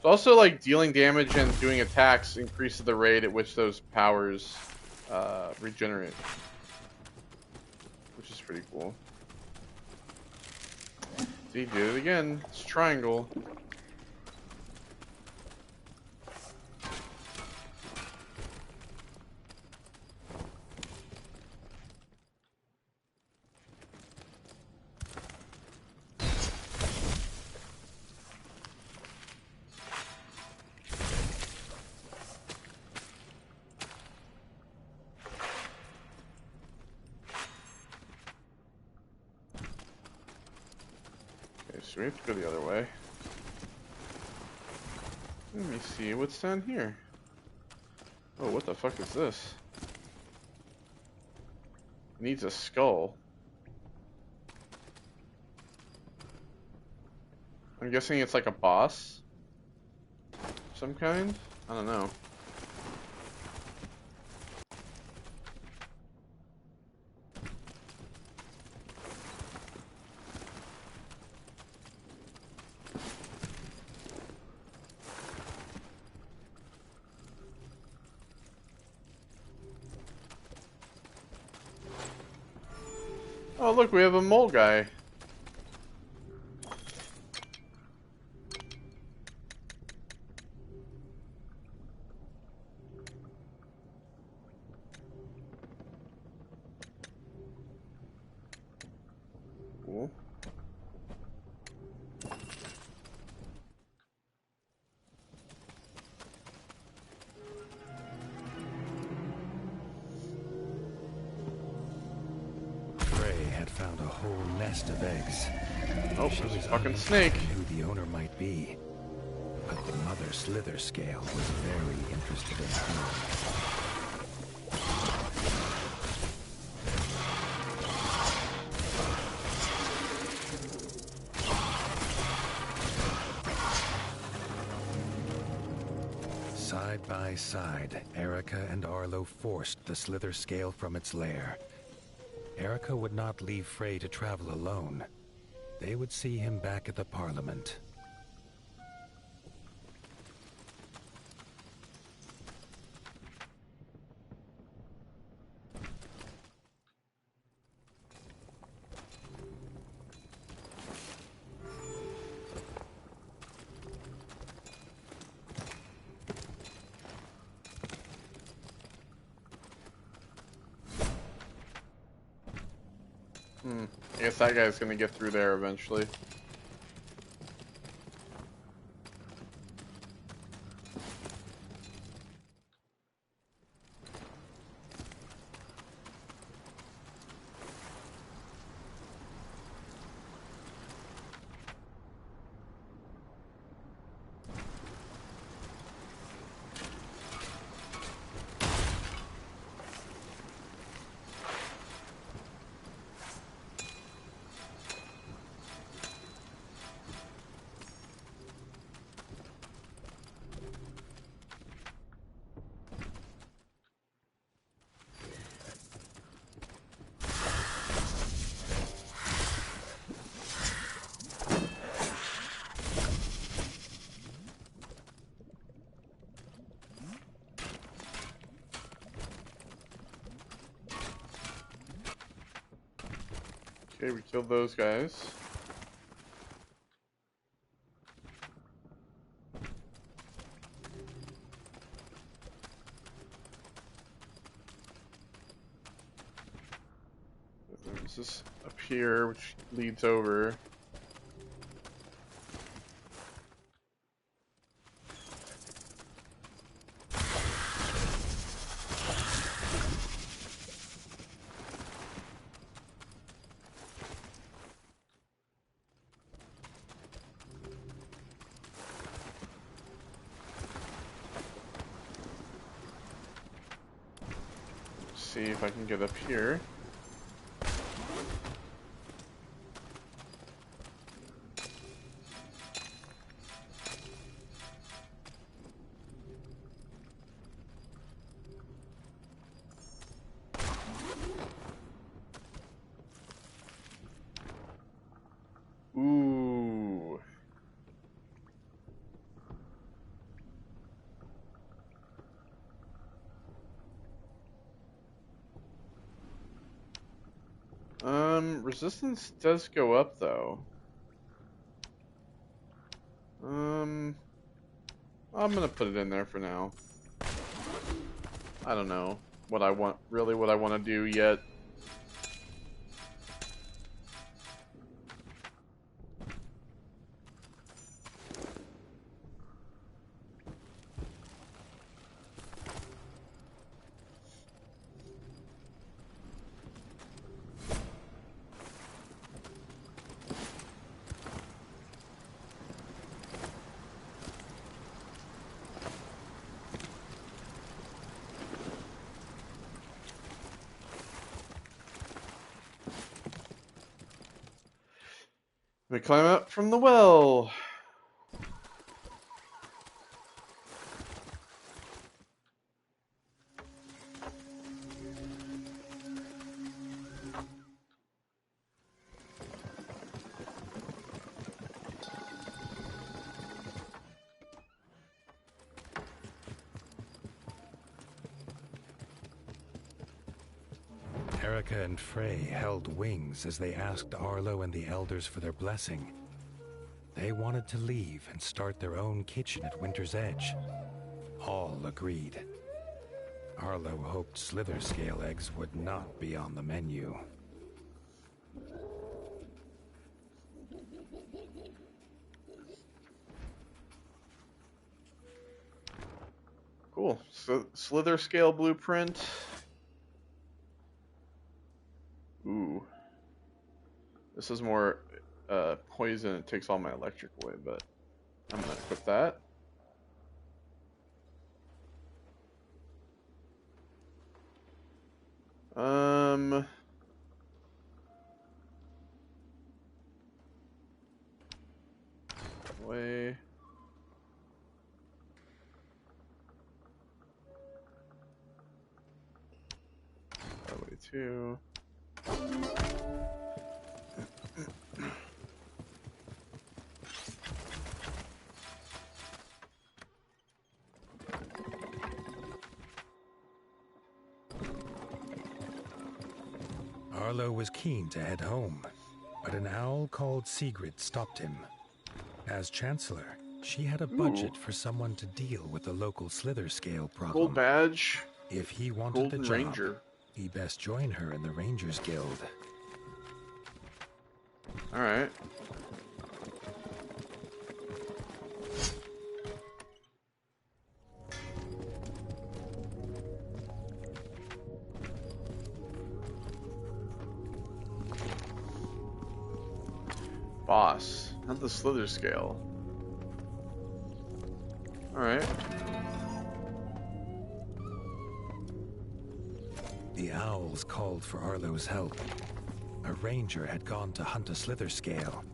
Also, like, dealing damage and doing attacks increases the rate at which those powers regenerate, which is pretty cool. See, did it again. It's triangle. So we have to go the other way. Let me see what's down here. Oh, what the fuck is this? It needs a skull. I'm guessing it's like a boss of some kind? I don't know. Oh, look, we have a mole guy. Cool. Found a whole nest of eggs. Oh, She there's a was fucking uninterested snake. in who the owner might be, but the mother Slither Scale was very interested in her. Side by side, Erica and Arlo forced the Slither Scale from its lair. Erica would not leave Frey to travel alone. They would see him back at the Parliament. I guess that guy's gonna get through there eventually. Okay, we killed those guys. There's this up here, which leads over. See if I can get up here. Ooh. Resistance does go up though. I'm gonna put it in there for now. I don't know what I want to do yet. We climb up from the well. Erica and Frey held wings as they asked Arlo and the elders for their blessing. They wanted to leave and start their own kitchen at Winter's Edge. All agreed. Arlo hoped Slither Scale eggs would not be on the menu. Cool. So Slither Scale blueprint. Ooh. This is more poison. It takes all my electric away, but I'm gonna equip that. Away. Away too. Arlo was keen to head home, but an owl called Sigrid stopped him. As Chancellor, she had a budget for someone to deal with the local slither scale problem. Gold badge. If he wanted Golden the job, Ranger. he best join her in the Rangers Guild. All right. Boss, not the slither scale. Alright. The owls called for Arlo's help. A ranger had gone to hunt a slither scale.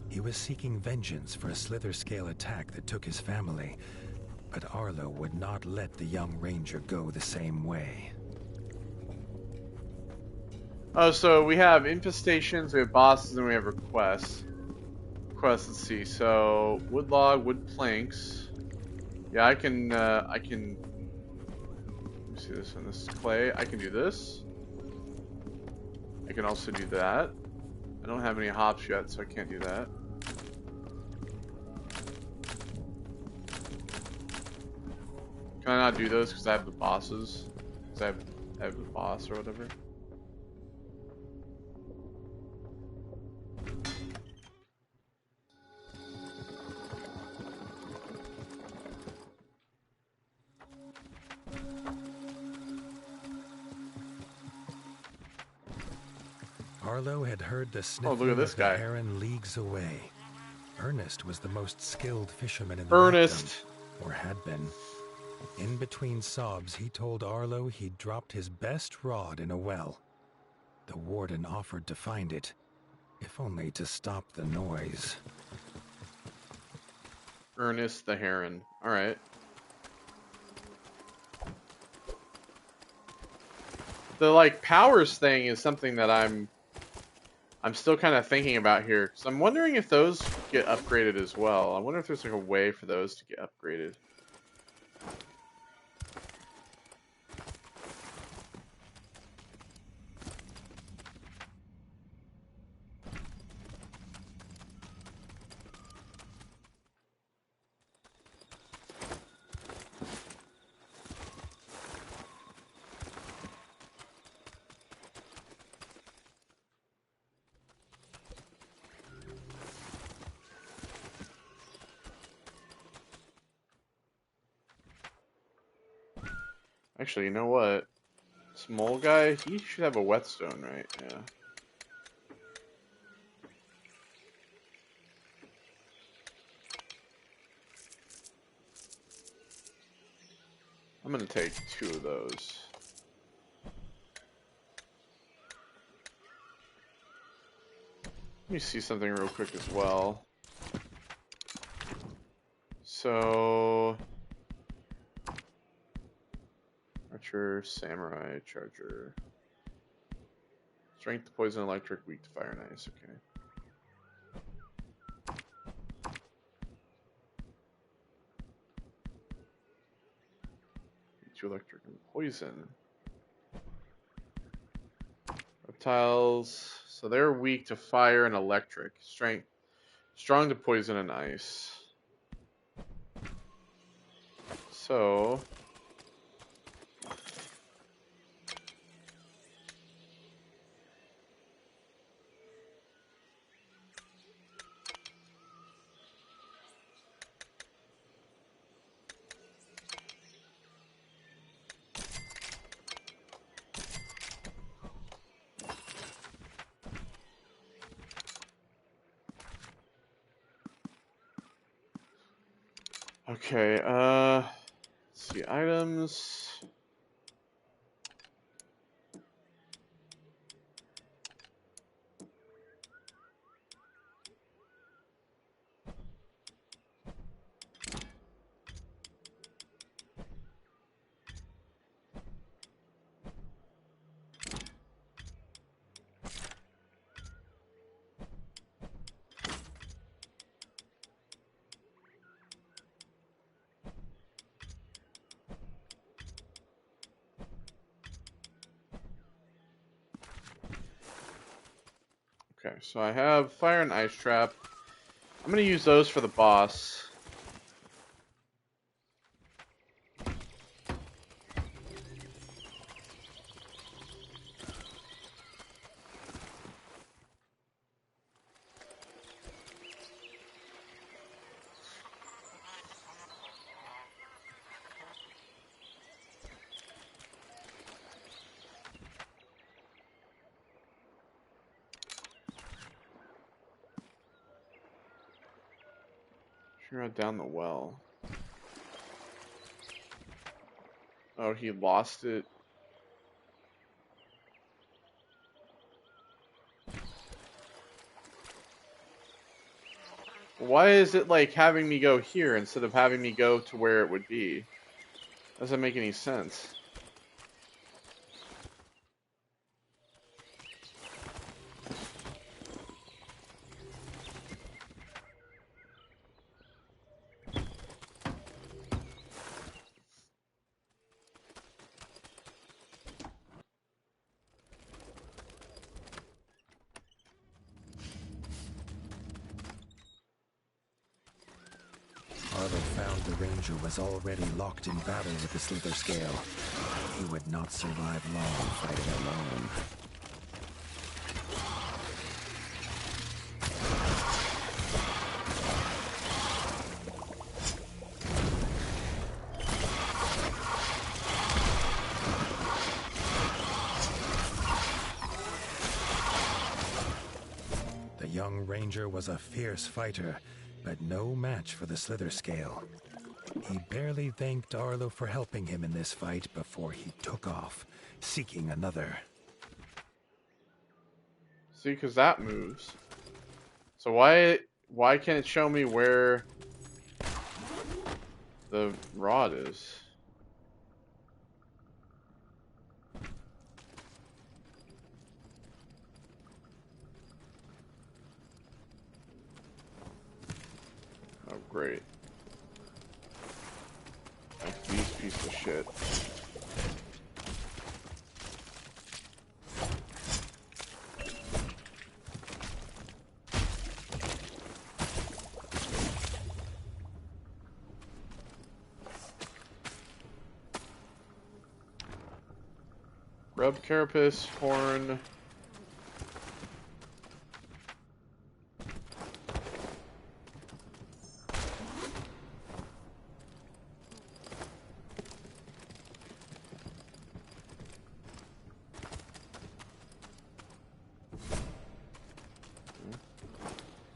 He was seeking vengeance for a slither scale attack that took his family, but Arlo would not let the young ranger go the same way. Oh, so we have infestations, we have bosses, and we have requests. Requests, let's see. So, wood log, wood planks. Yeah, I can, let me see this one. This is clay. I can do this. I can also do that. I don't have any hops yet, so I can't do that. Can I not do those because I have the bosses? Because I have the boss or whatever. Arlo had heard the sniffling look at this of the guy. heron leagues away. Ernest was the most skilled fisherman in the Ernest! Kingdom, or had been. In between sobs, he told Arlo he'd dropped his best rod in a well. The warden offered to find it, if only to stop the noise. Ernest the Heron. Alright. The, like, powers thing is something that I'm still kind of thinking about here. Because I'm wondering if those get upgraded as well. I wonder if there's, like, a way for those to get upgraded. Actually, you know what? Small guy, he should have a whetstone, right? Yeah. I'm gonna take 2 of those. Let me see something real quick as well. So... Archer, Samurai, Charger. Strength to poison, electric, weak to fire and ice. Okay. Weak to electric and poison. Reptiles. So they're weak to fire and electric. Strong to poison and ice. So... Okay, let's see, items. Okay, so I have fire and ice trap. I'm gonna use those for the boss. Sure, down the well. Oh, he lost it. Why is it like having me go here instead of having me go to where it would be? Doesn't make any sense. Arlo found the Ranger was already locked in battle with the Slither Scale. He would not survive long fighting alone. The young Ranger was a fierce fighter, but no match for the Slither Scale. He barely thanked Arlo for helping him in this fight before he took off, seeking another. See, because that moves. So why can't it show me where the rod is? Oh, great. Like these pieces of shit. Grub carapace, horn.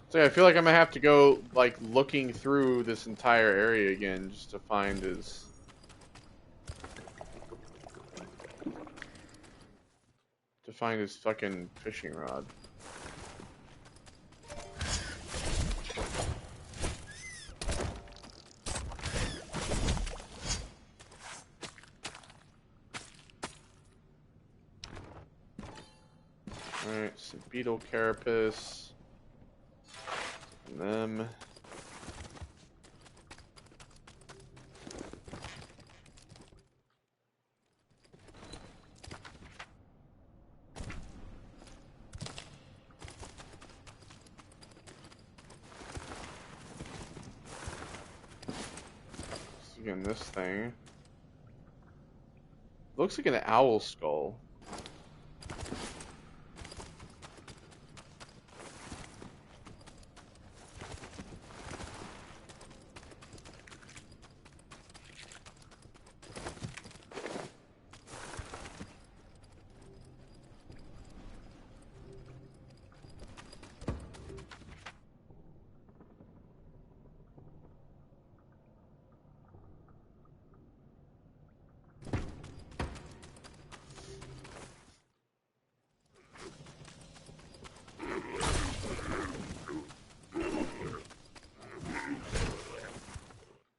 So yeah, I feel like I'm gonna have to go like looking through this entire area again just to find his fucking fishing rod. Alright, so beetle carapace. And them. So again, this thing. Looks like an owl skull.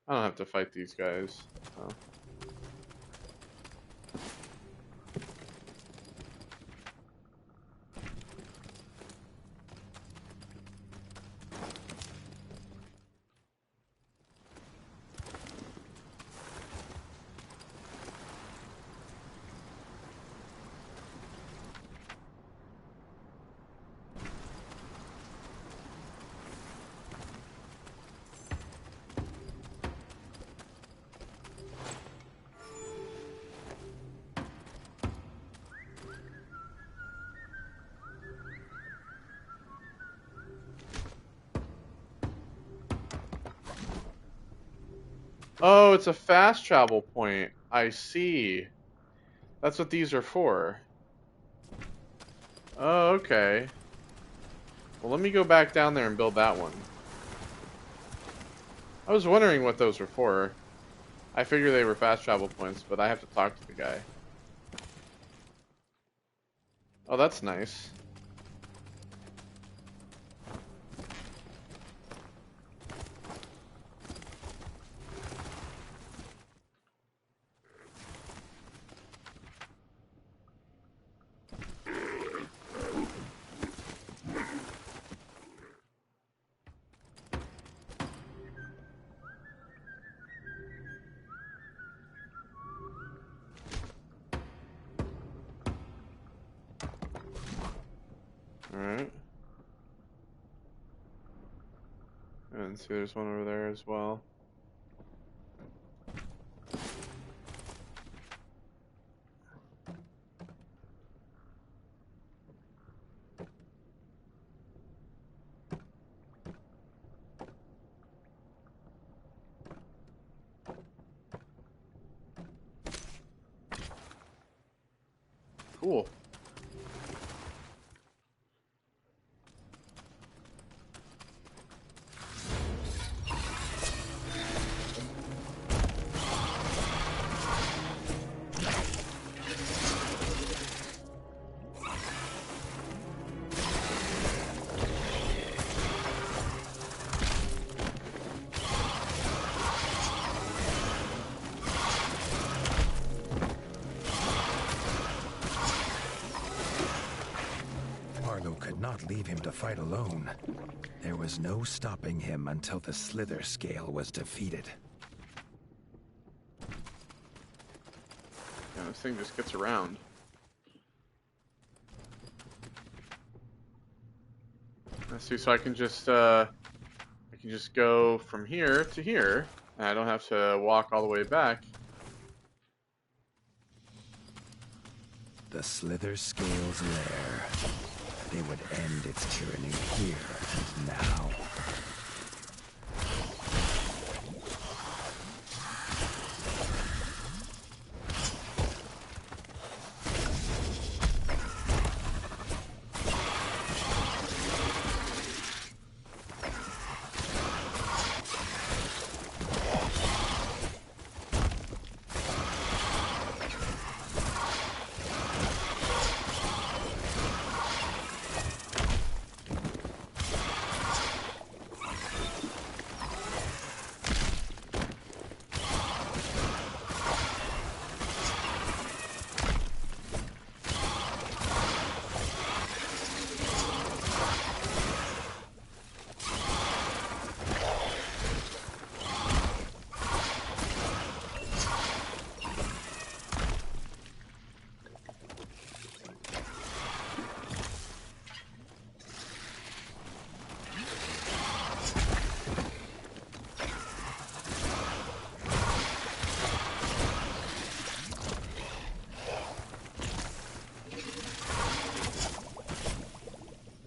I don't have to fight these guys. So. Oh, it's a fast travel point. I see. That's what these are for. Oh, okay. Well, let me go back down there and build that one. I was wondering what those were for. I figured they were fast travel points, but I have to talk to the guy. Oh, that's nice. Alright. And see, there's one over there as well. Cool. Could not leave him to fight alone. There was no stopping him until the Slither Scale was defeated. Yeah, this thing just gets around. Let's see, so I can just go from here to here, and I don't have to walk all the way back. The Slither Scale's lair. They would end its tyranny here and now.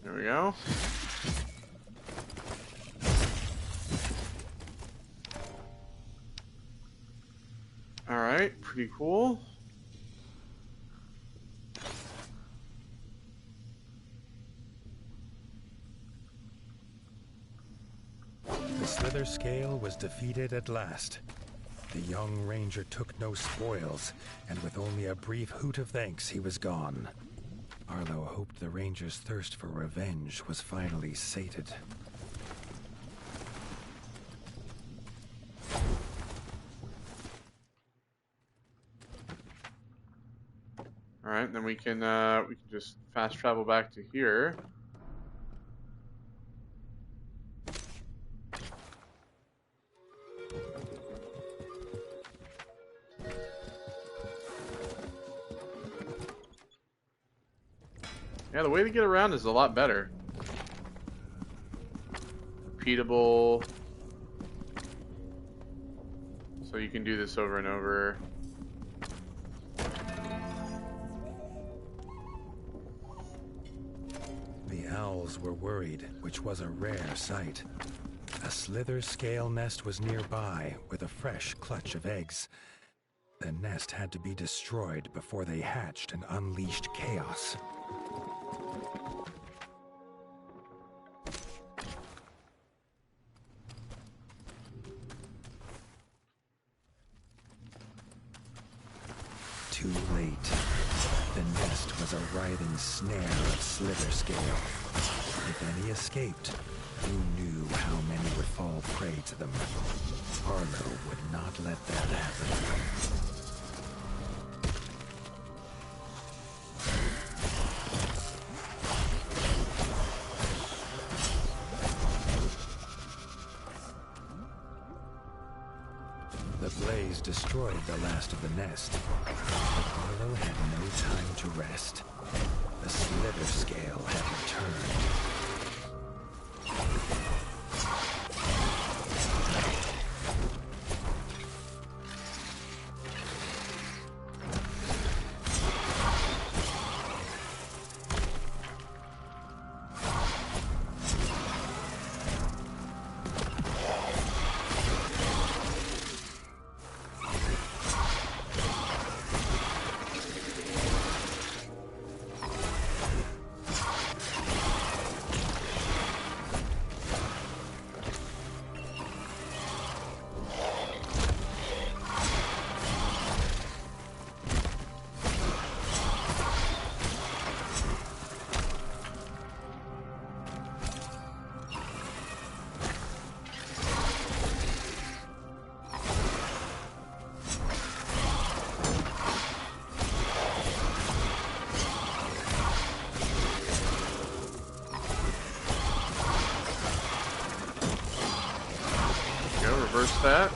There we go. Alright, pretty cool. The Slither Scale was defeated at last. The young ranger took no spoils, and with only a brief hoot of thanks, he was gone. Arlo hoped the ranger's thirst for revenge was finally sated. Alright, then we can just fast travel back to here. Yeah, the way to get around is a lot better. Repeatable. So you can do this over and over. The owls were worried, which was a rare sight. A slither scale nest was nearby with a fresh clutch of eggs. The nest had to be destroyed before they hatched and unleashed chaos. Too late. The nest was a writhing snare of slither scale. If any escaped, who knew how many would fall prey to them? Harlow would not let that happen. The blaze destroyed the last of the nest, but Harlow had no time to rest. The slither scale had returned. Reverse that.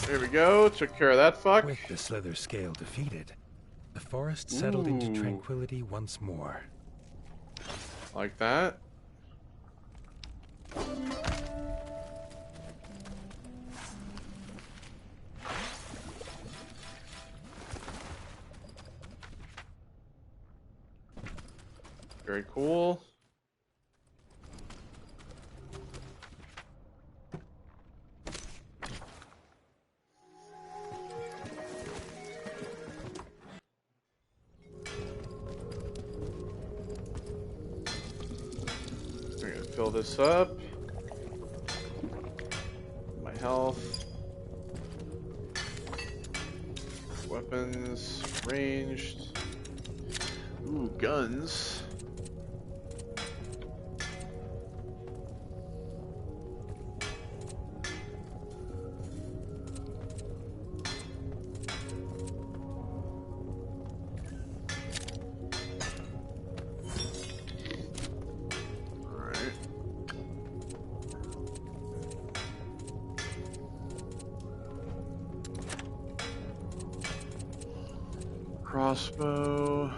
There we go, took care of that fuck. With the slither scale defeated, the forest settled into tranquility once more. Like that. Very cool. Fill this up. My health. Weapons. Ranged. Ooh, guns. Crossbow.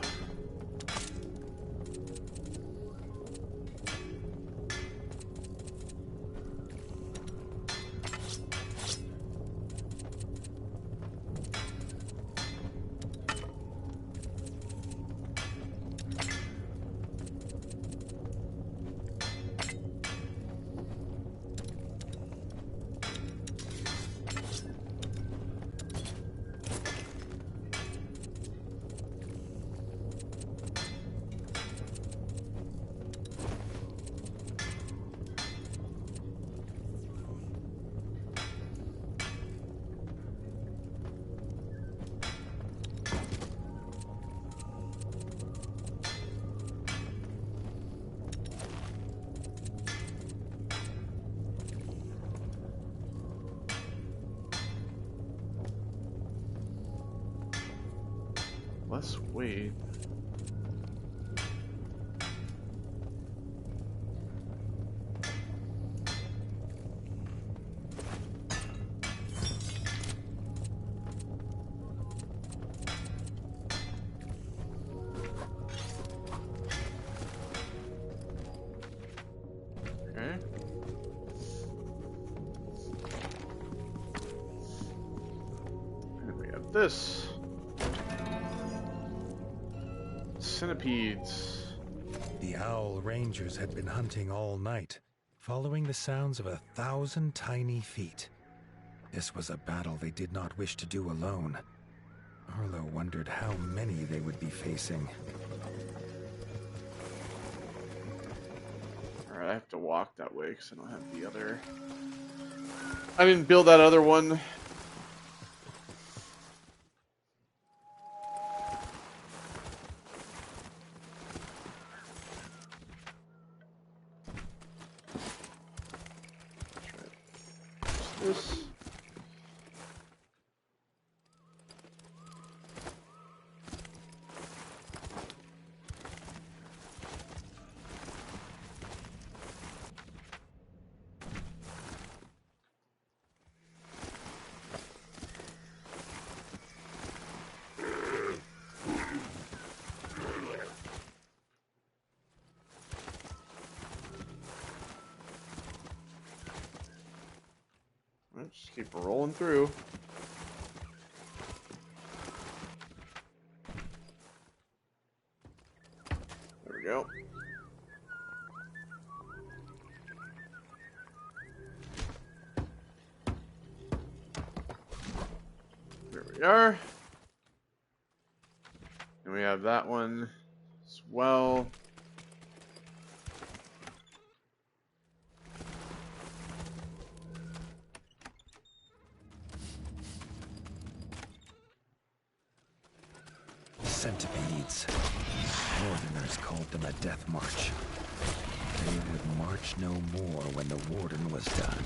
less weight. Okay. And we have this. Centipedes. The Owl Rangers had been hunting all night, following the sounds of 1,000 tiny feet. This was a battle they did not wish to do alone. Arlo wondered how many they would be facing. Alright, I have to walk that way because I don't have the other... I didn't build that other one. This. Just keep rolling through. There we go. There we are. And we have that one as well. Centipedes. Northerners called them a death march. They would march no more when the Warden was done.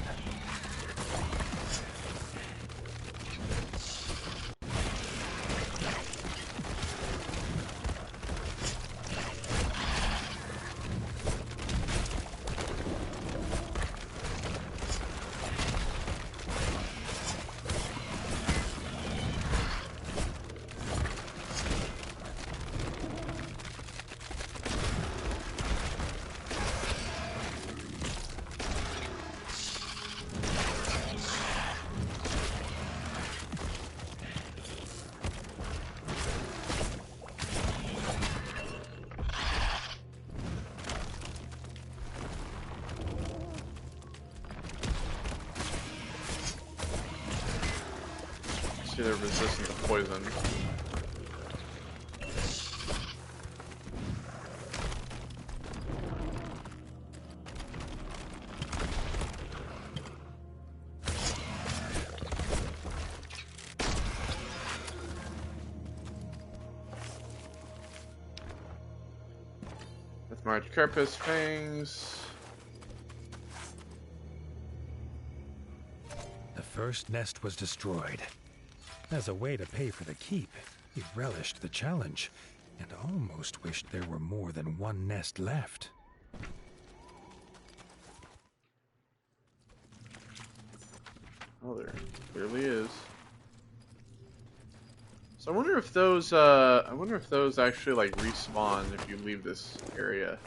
They're resistant to poison. With March Carpus Fangs. The first nest was destroyed. As a way to pay for the keep, he relished the challenge, and almost wished there were more than one nest left. Oh, there clearly is. So I wonder if those actually like respawn if you leave this area.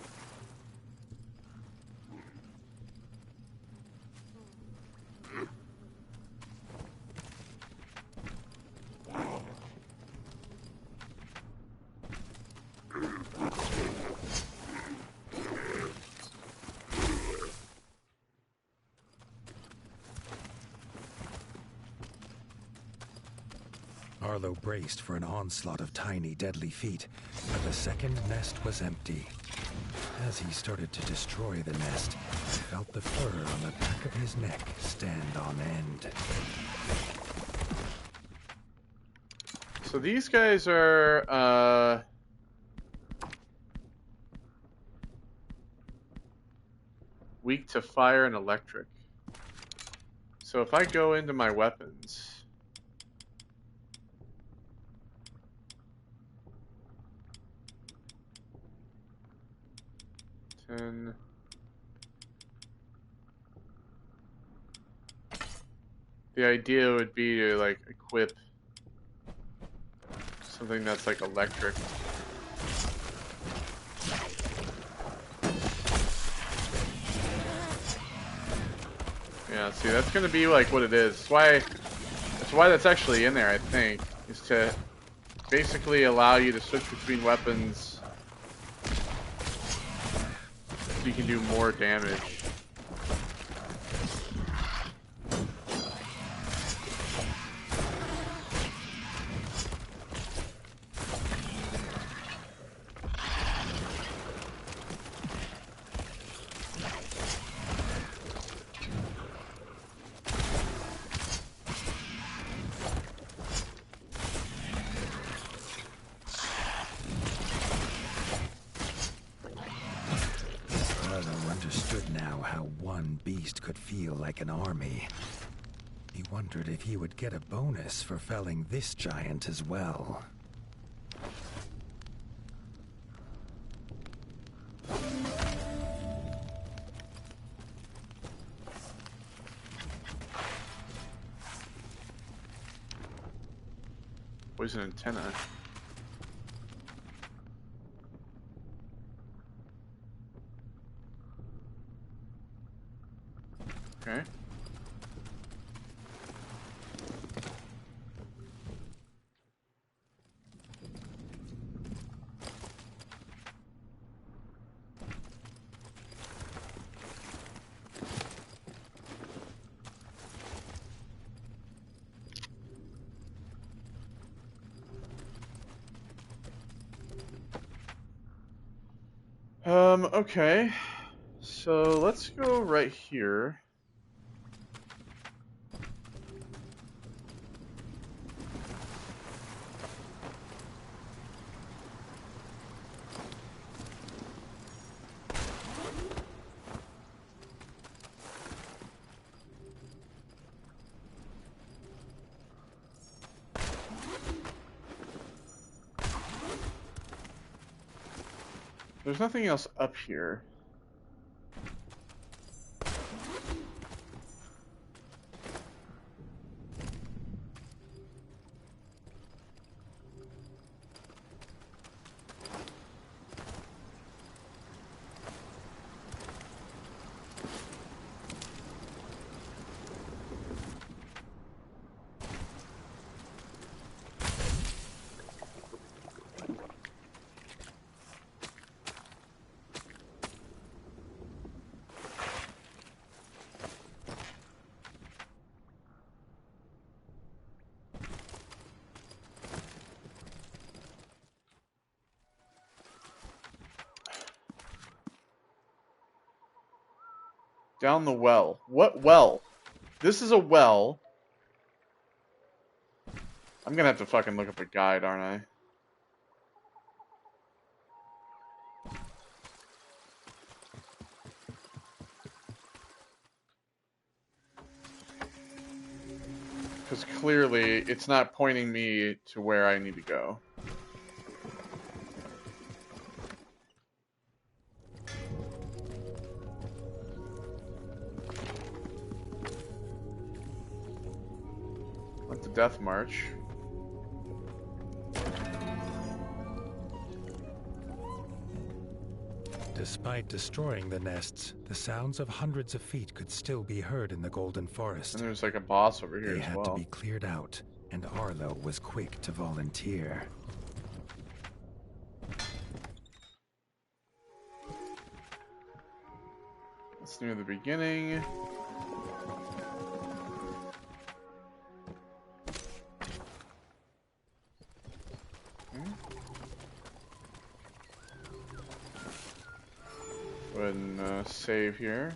Arlo braced for an onslaught of tiny, deadly feet, but the second nest was empty. As he started to destroy the nest, he felt the fur on the back of his neck stand on end. So these guys are, weak to fire and electric. So if I go into my weapons... And the idea would be to like equip something that's like electric. Yeah, see, that's gonna be like what it is. That's why that's actually in there, I think, is to basically allow you to switch between weapons so you can do more damage. Understood now how one beast could feel like an army. He wondered if he would get a bonus for felling this giant as well. Poison antenna. Okay. Okay. So let's go right here. There's nothing else up here. Down the well. What well? This is a well. I'm gonna have to fucking look up a guide, aren't I? Because clearly, it's not pointing me to where I need to go. Went to Death March. Despite destroying the nests, the sounds of hundreds of feet could still be heard in the Golden Forest. And there's like a boss over here They as had well. to be cleared out, and Arlo was quick to volunteer. That's near the beginning. Go ahead and save here.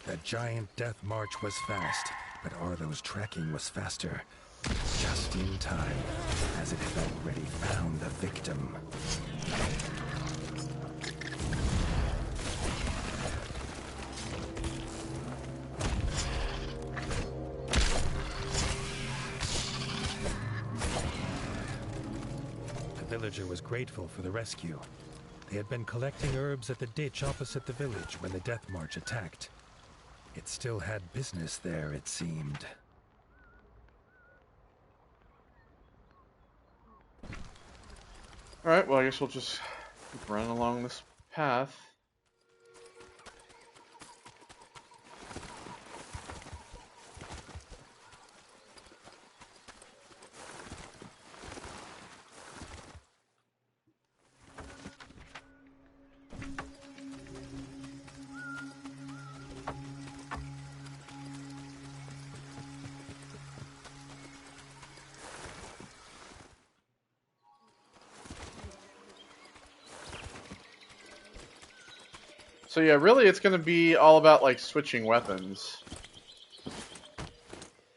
The giant death march was fast, but Arlo's tracking was faster. Just in time, as it had already found the victim. The villager was grateful for the rescue. They had been collecting herbs at the ditch opposite the village when the Death March attacked. It still had business there, it seemed. Alright, well I guess we'll just keep running along this path. So yeah, really it's going to be all about like switching weapons.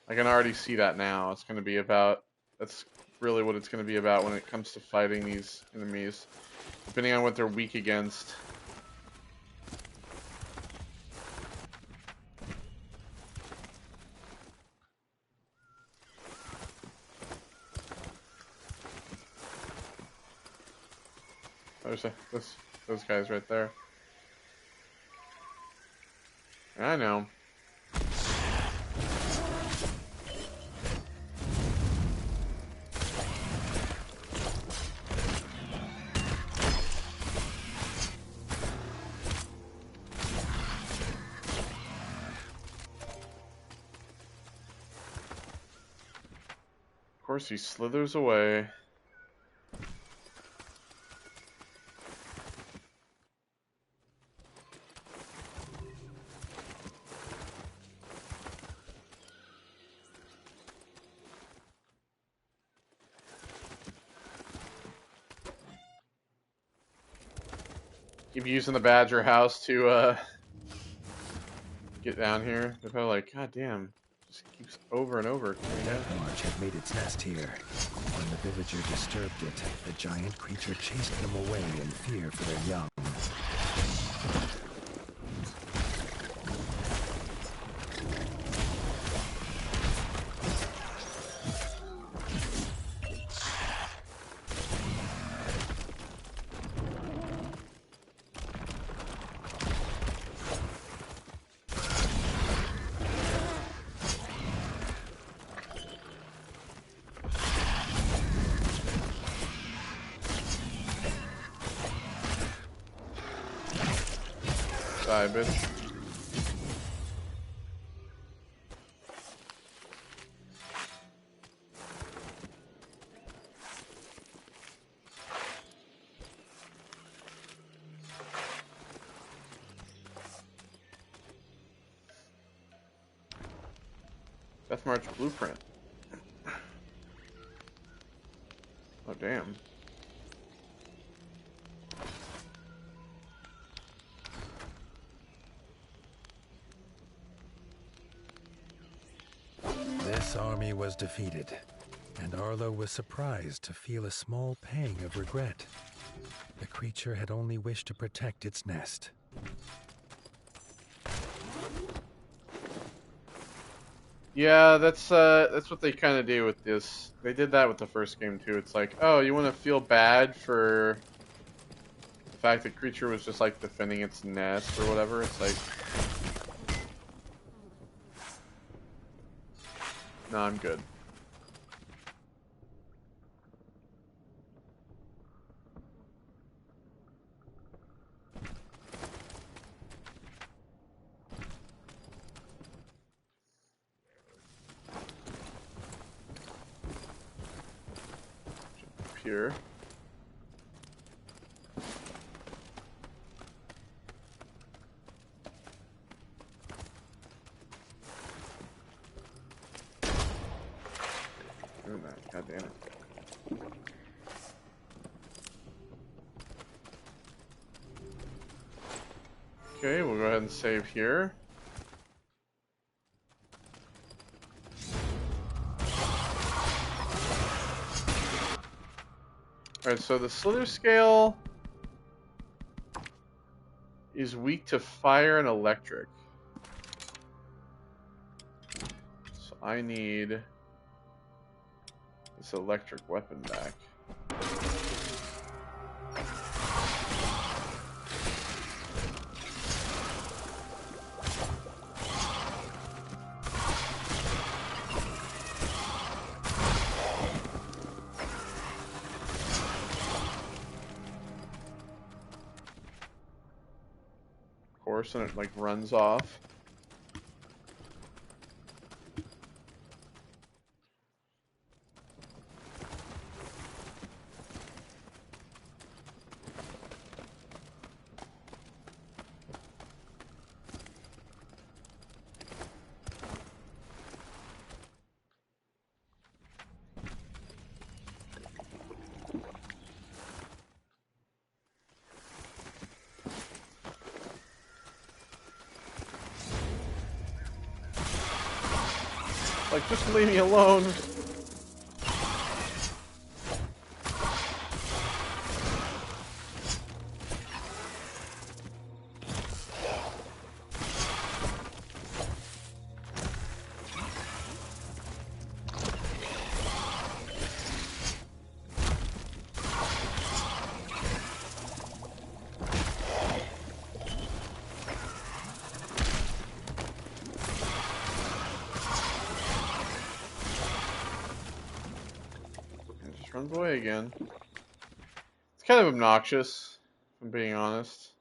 I can already see that now. It's going to be about, that's really what it's going to be about when it comes to fighting these enemies, depending on what they're weak against. There's those guys right there. I know. Of course, he slithers away. Keep using the Badger house to get down here. They're probably like, God damn, just keeps over and over. Death March had made its nest here. When the villager disturbed it, the giant creature chased them away in fear for their young. Die, bitch. Death March blueprint. Oh, damn. This army was defeated, and Arlo was surprised to feel a small pang of regret. The creature had only wished to protect its nest. Yeah, that's what they kind of do with this. They did that with the first game too. It's like, oh, you want to feel bad for the fact that creature was just like defending its nest or whatever. It's like, no, I'm good. Here. Doing that, god damn it. Okay, we'll go ahead and save here. Alright, so the slither scale is weak to fire and electric. So I need this electric weapon back. force and it like runs off. Like, just leave me alone. Runs away again. It's kind of obnoxious, if I'm being honest.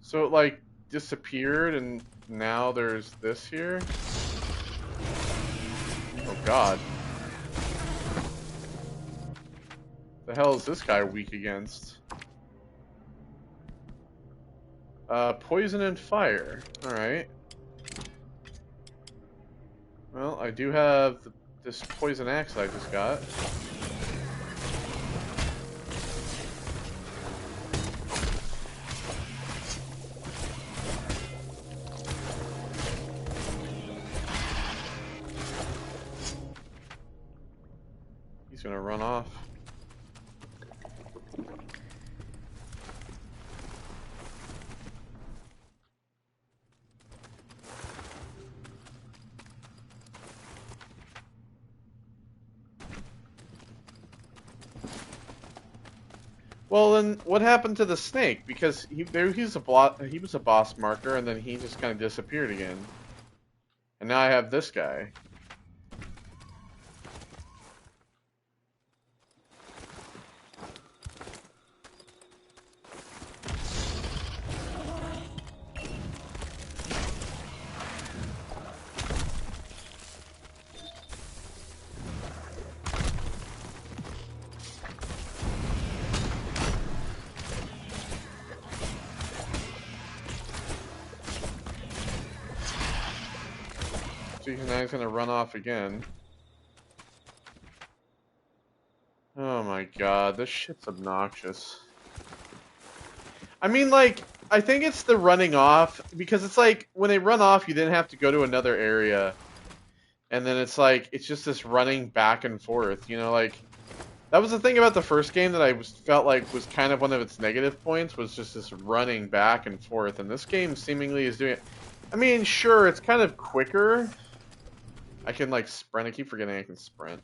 So it like disappeared and now there's this here? Oh god. The hell is this guy weak against? Poison and fire. Alright. Well, I do have this poison axe I just got. He's gonna run off. Well, then what happened to the snake? Because he was a boss marker, and then he just kind of disappeared again. And now I have this guy. So now he's gonna run off again. Oh my god, this shit's obnoxious. I mean, like, I think it's the running off, because it's like, when they run off, you then have to go to another area. And then it's like, it's just this running back and forth, you know, like, that was the thing about the first game that I felt like was kind of one of its negative points, was just this running back and forth. And this game seemingly is doing it. I mean, sure, it's kind of quicker. I can, like, sprint. I keep forgetting I can sprint.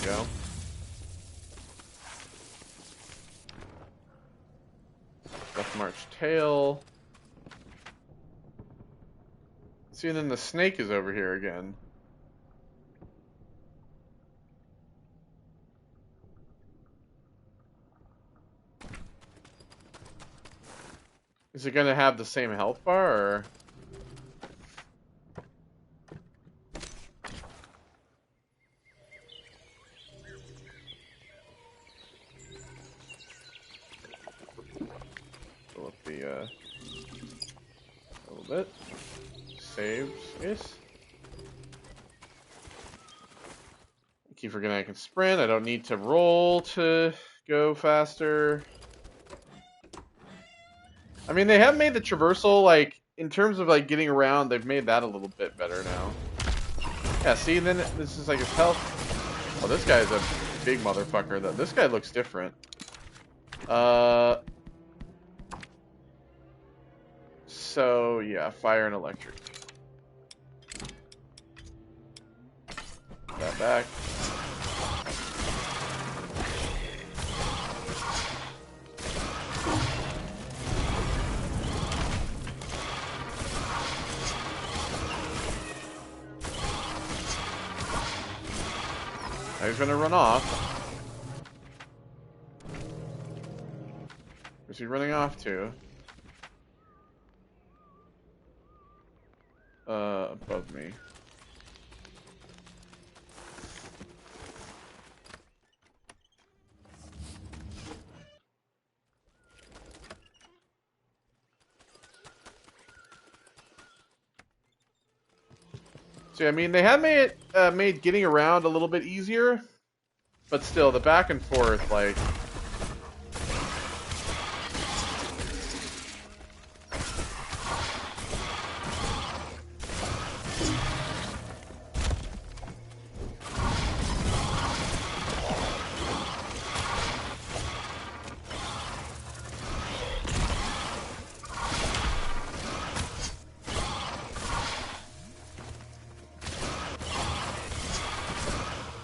Go. Death March tail. See, and then the snake is over here again. Is it gonna have the same health bar, or? a little bit. Saves, yes. I keep forgetting I can sprint. I don't need to roll to go faster. I mean, they have made the traversal, like, in terms of, like, getting around, they've made that a little bit better now. Yeah, see, then this is like his health. Oh, this guy's a big motherfucker, though. This guy looks different. So, yeah, fire and electric. That back. Now he's gonna run off. Where's he running off to? Above me. See, I mean, they have made getting around a little bit easier, but still, the back and forth, like...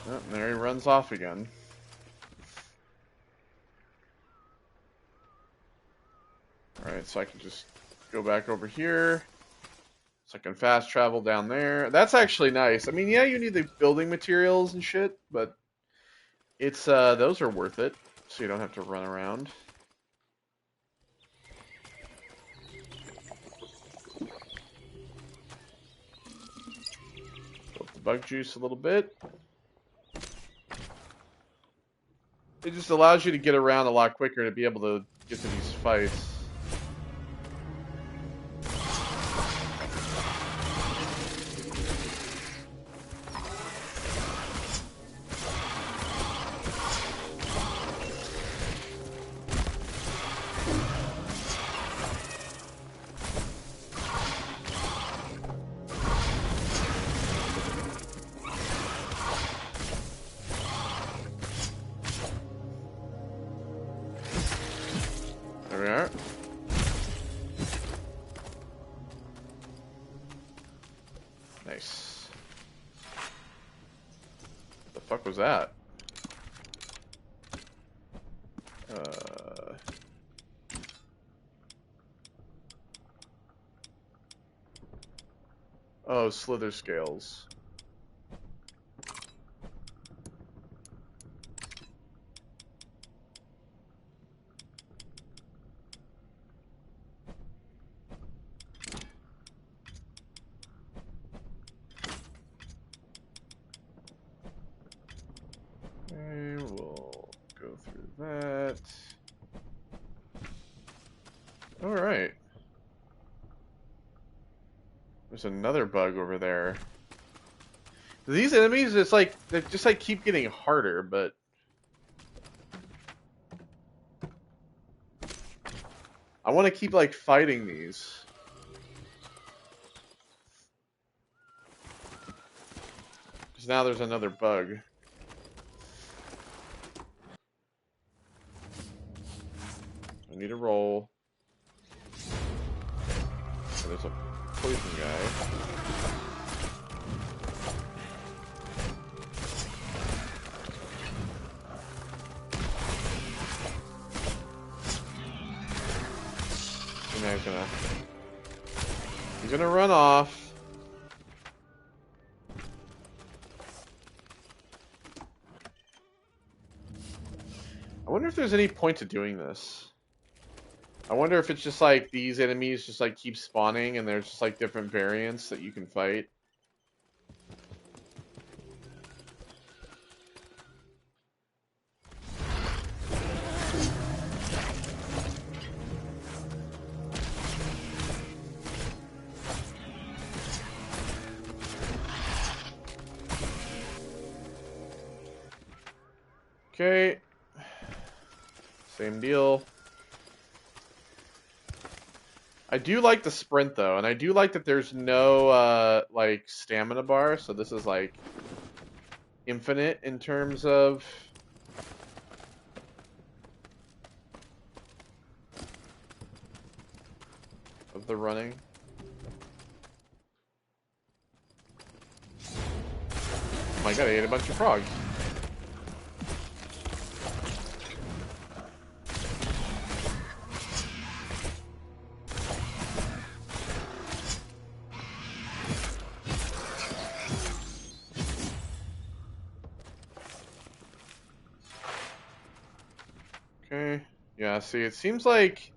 Oh, there he runs off again. Alright, so I can just go back over here. So I can fast travel down there. That's actually nice. I mean, yeah, you need the building materials and shit, but it's those are worth it, so you don't have to run around. Build the bug juice a little bit. It just allows you to get around a lot quicker to be able to get to these fights. There we are. Nice. The fuck was that? Oh, slither scales. Okay, we'll go through that. Alright. There's another bug over there. These enemies, it's like, they just like keep getting harder, but... I want to keep like fighting these. Because now there's another bug. I need a roll. And there's a poison guy. And now he's gonna run off. I wonder if there's any point to doing this. I wonder if it's just like these enemies just like keep spawning and there's just like different variants that you can fight. Okay. Same deal. I do like the sprint though, and I do like that there's no like stamina bar, so this is like infinite in terms of the running. Oh my god, I ate a bunch of frogs. Okay. Yeah, see, it seems like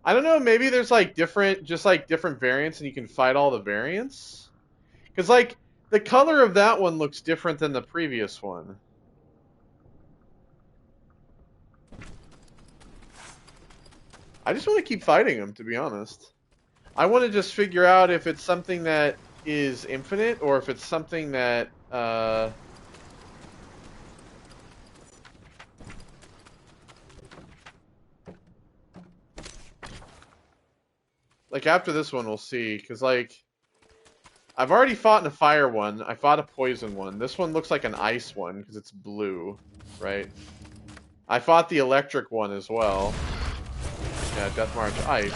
I don't know, maybe there's like different variants and you can fight all the variants. Cuz like the color of that one looks different than the previous one. I just want to keep fighting them, to be honest. I want to just figure out if it's something that is infinite or if it's something that like after this one we'll see, because like I've already fought in a fire one, I fought a poison one. This one looks like an ice one because it's blue, right? I fought the electric one as well. Yeah, Death March Ice.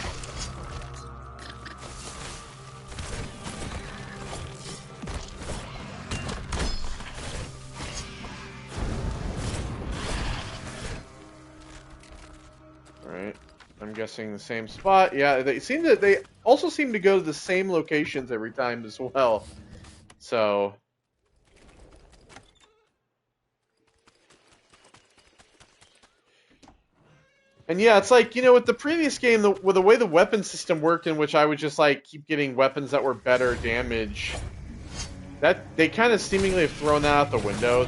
Alright. I'm guessing the same spot. Yeah, they also seem to go to the same locations every time as well. So and yeah, it's like, you know, with the previous game, with the way the weapon system worked, in which I would just like keep getting weapons that were better damage, that they kind of seemingly have thrown that out the window.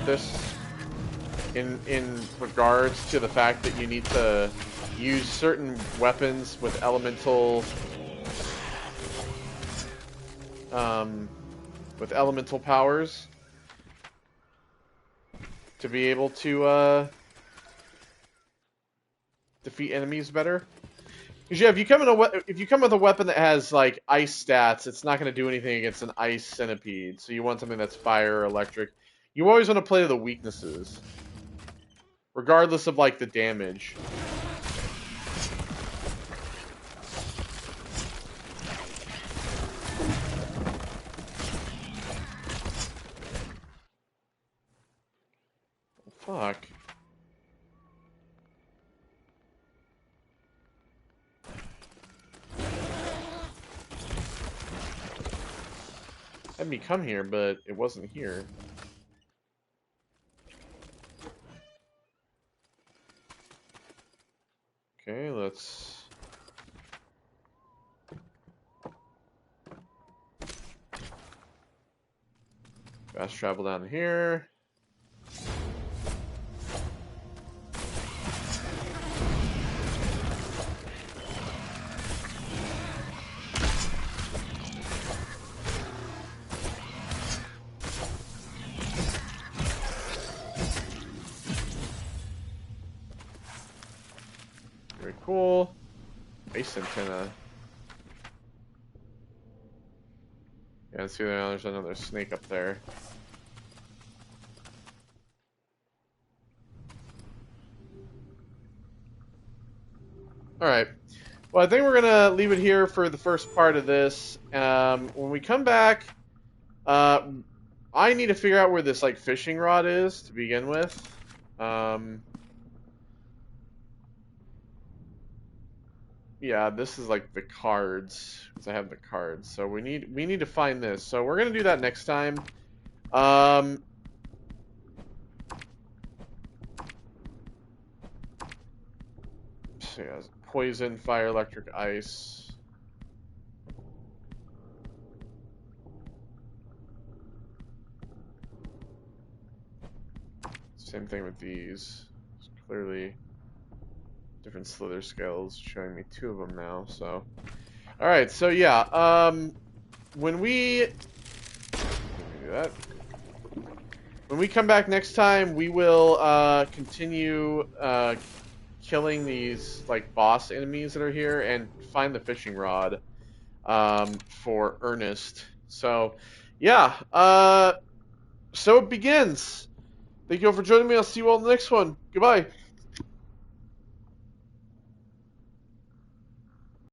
In regards to the fact that you need to use certain weapons with elemental powers to be able to defeat enemies better. Because yeah, if you come with a weapon that has like ice stats, it's not going to do anything against an ice centipede. So you want something that's fire or electric. You always want to play to the weaknesses, regardless of like the damage. Fuck. Had me come here, but it wasn't here. Okay, let's... fast travel down here. Very cool. Base antenna. Yeah, see there's another snake up there. Alright. Well, I think we're gonna leave it here for the first part of this. When we come back, I need to figure out where this like fishing rod is to begin with. Yeah, this is like the cards, because I have the cards. So we need to find this. So we're gonna do that next time. So yeah, poison, fire, electric, ice. Same thing with these. It's clearly different slither scales, showing me 2 of them now. So, all right. So yeah, when we do that, when we come back next time, we will continue killing these like boss enemies that are here and find the fishing rod for Ernest. So, yeah. So it begins. Thank you all for joining me. I'll see you all in the next one. Goodbye.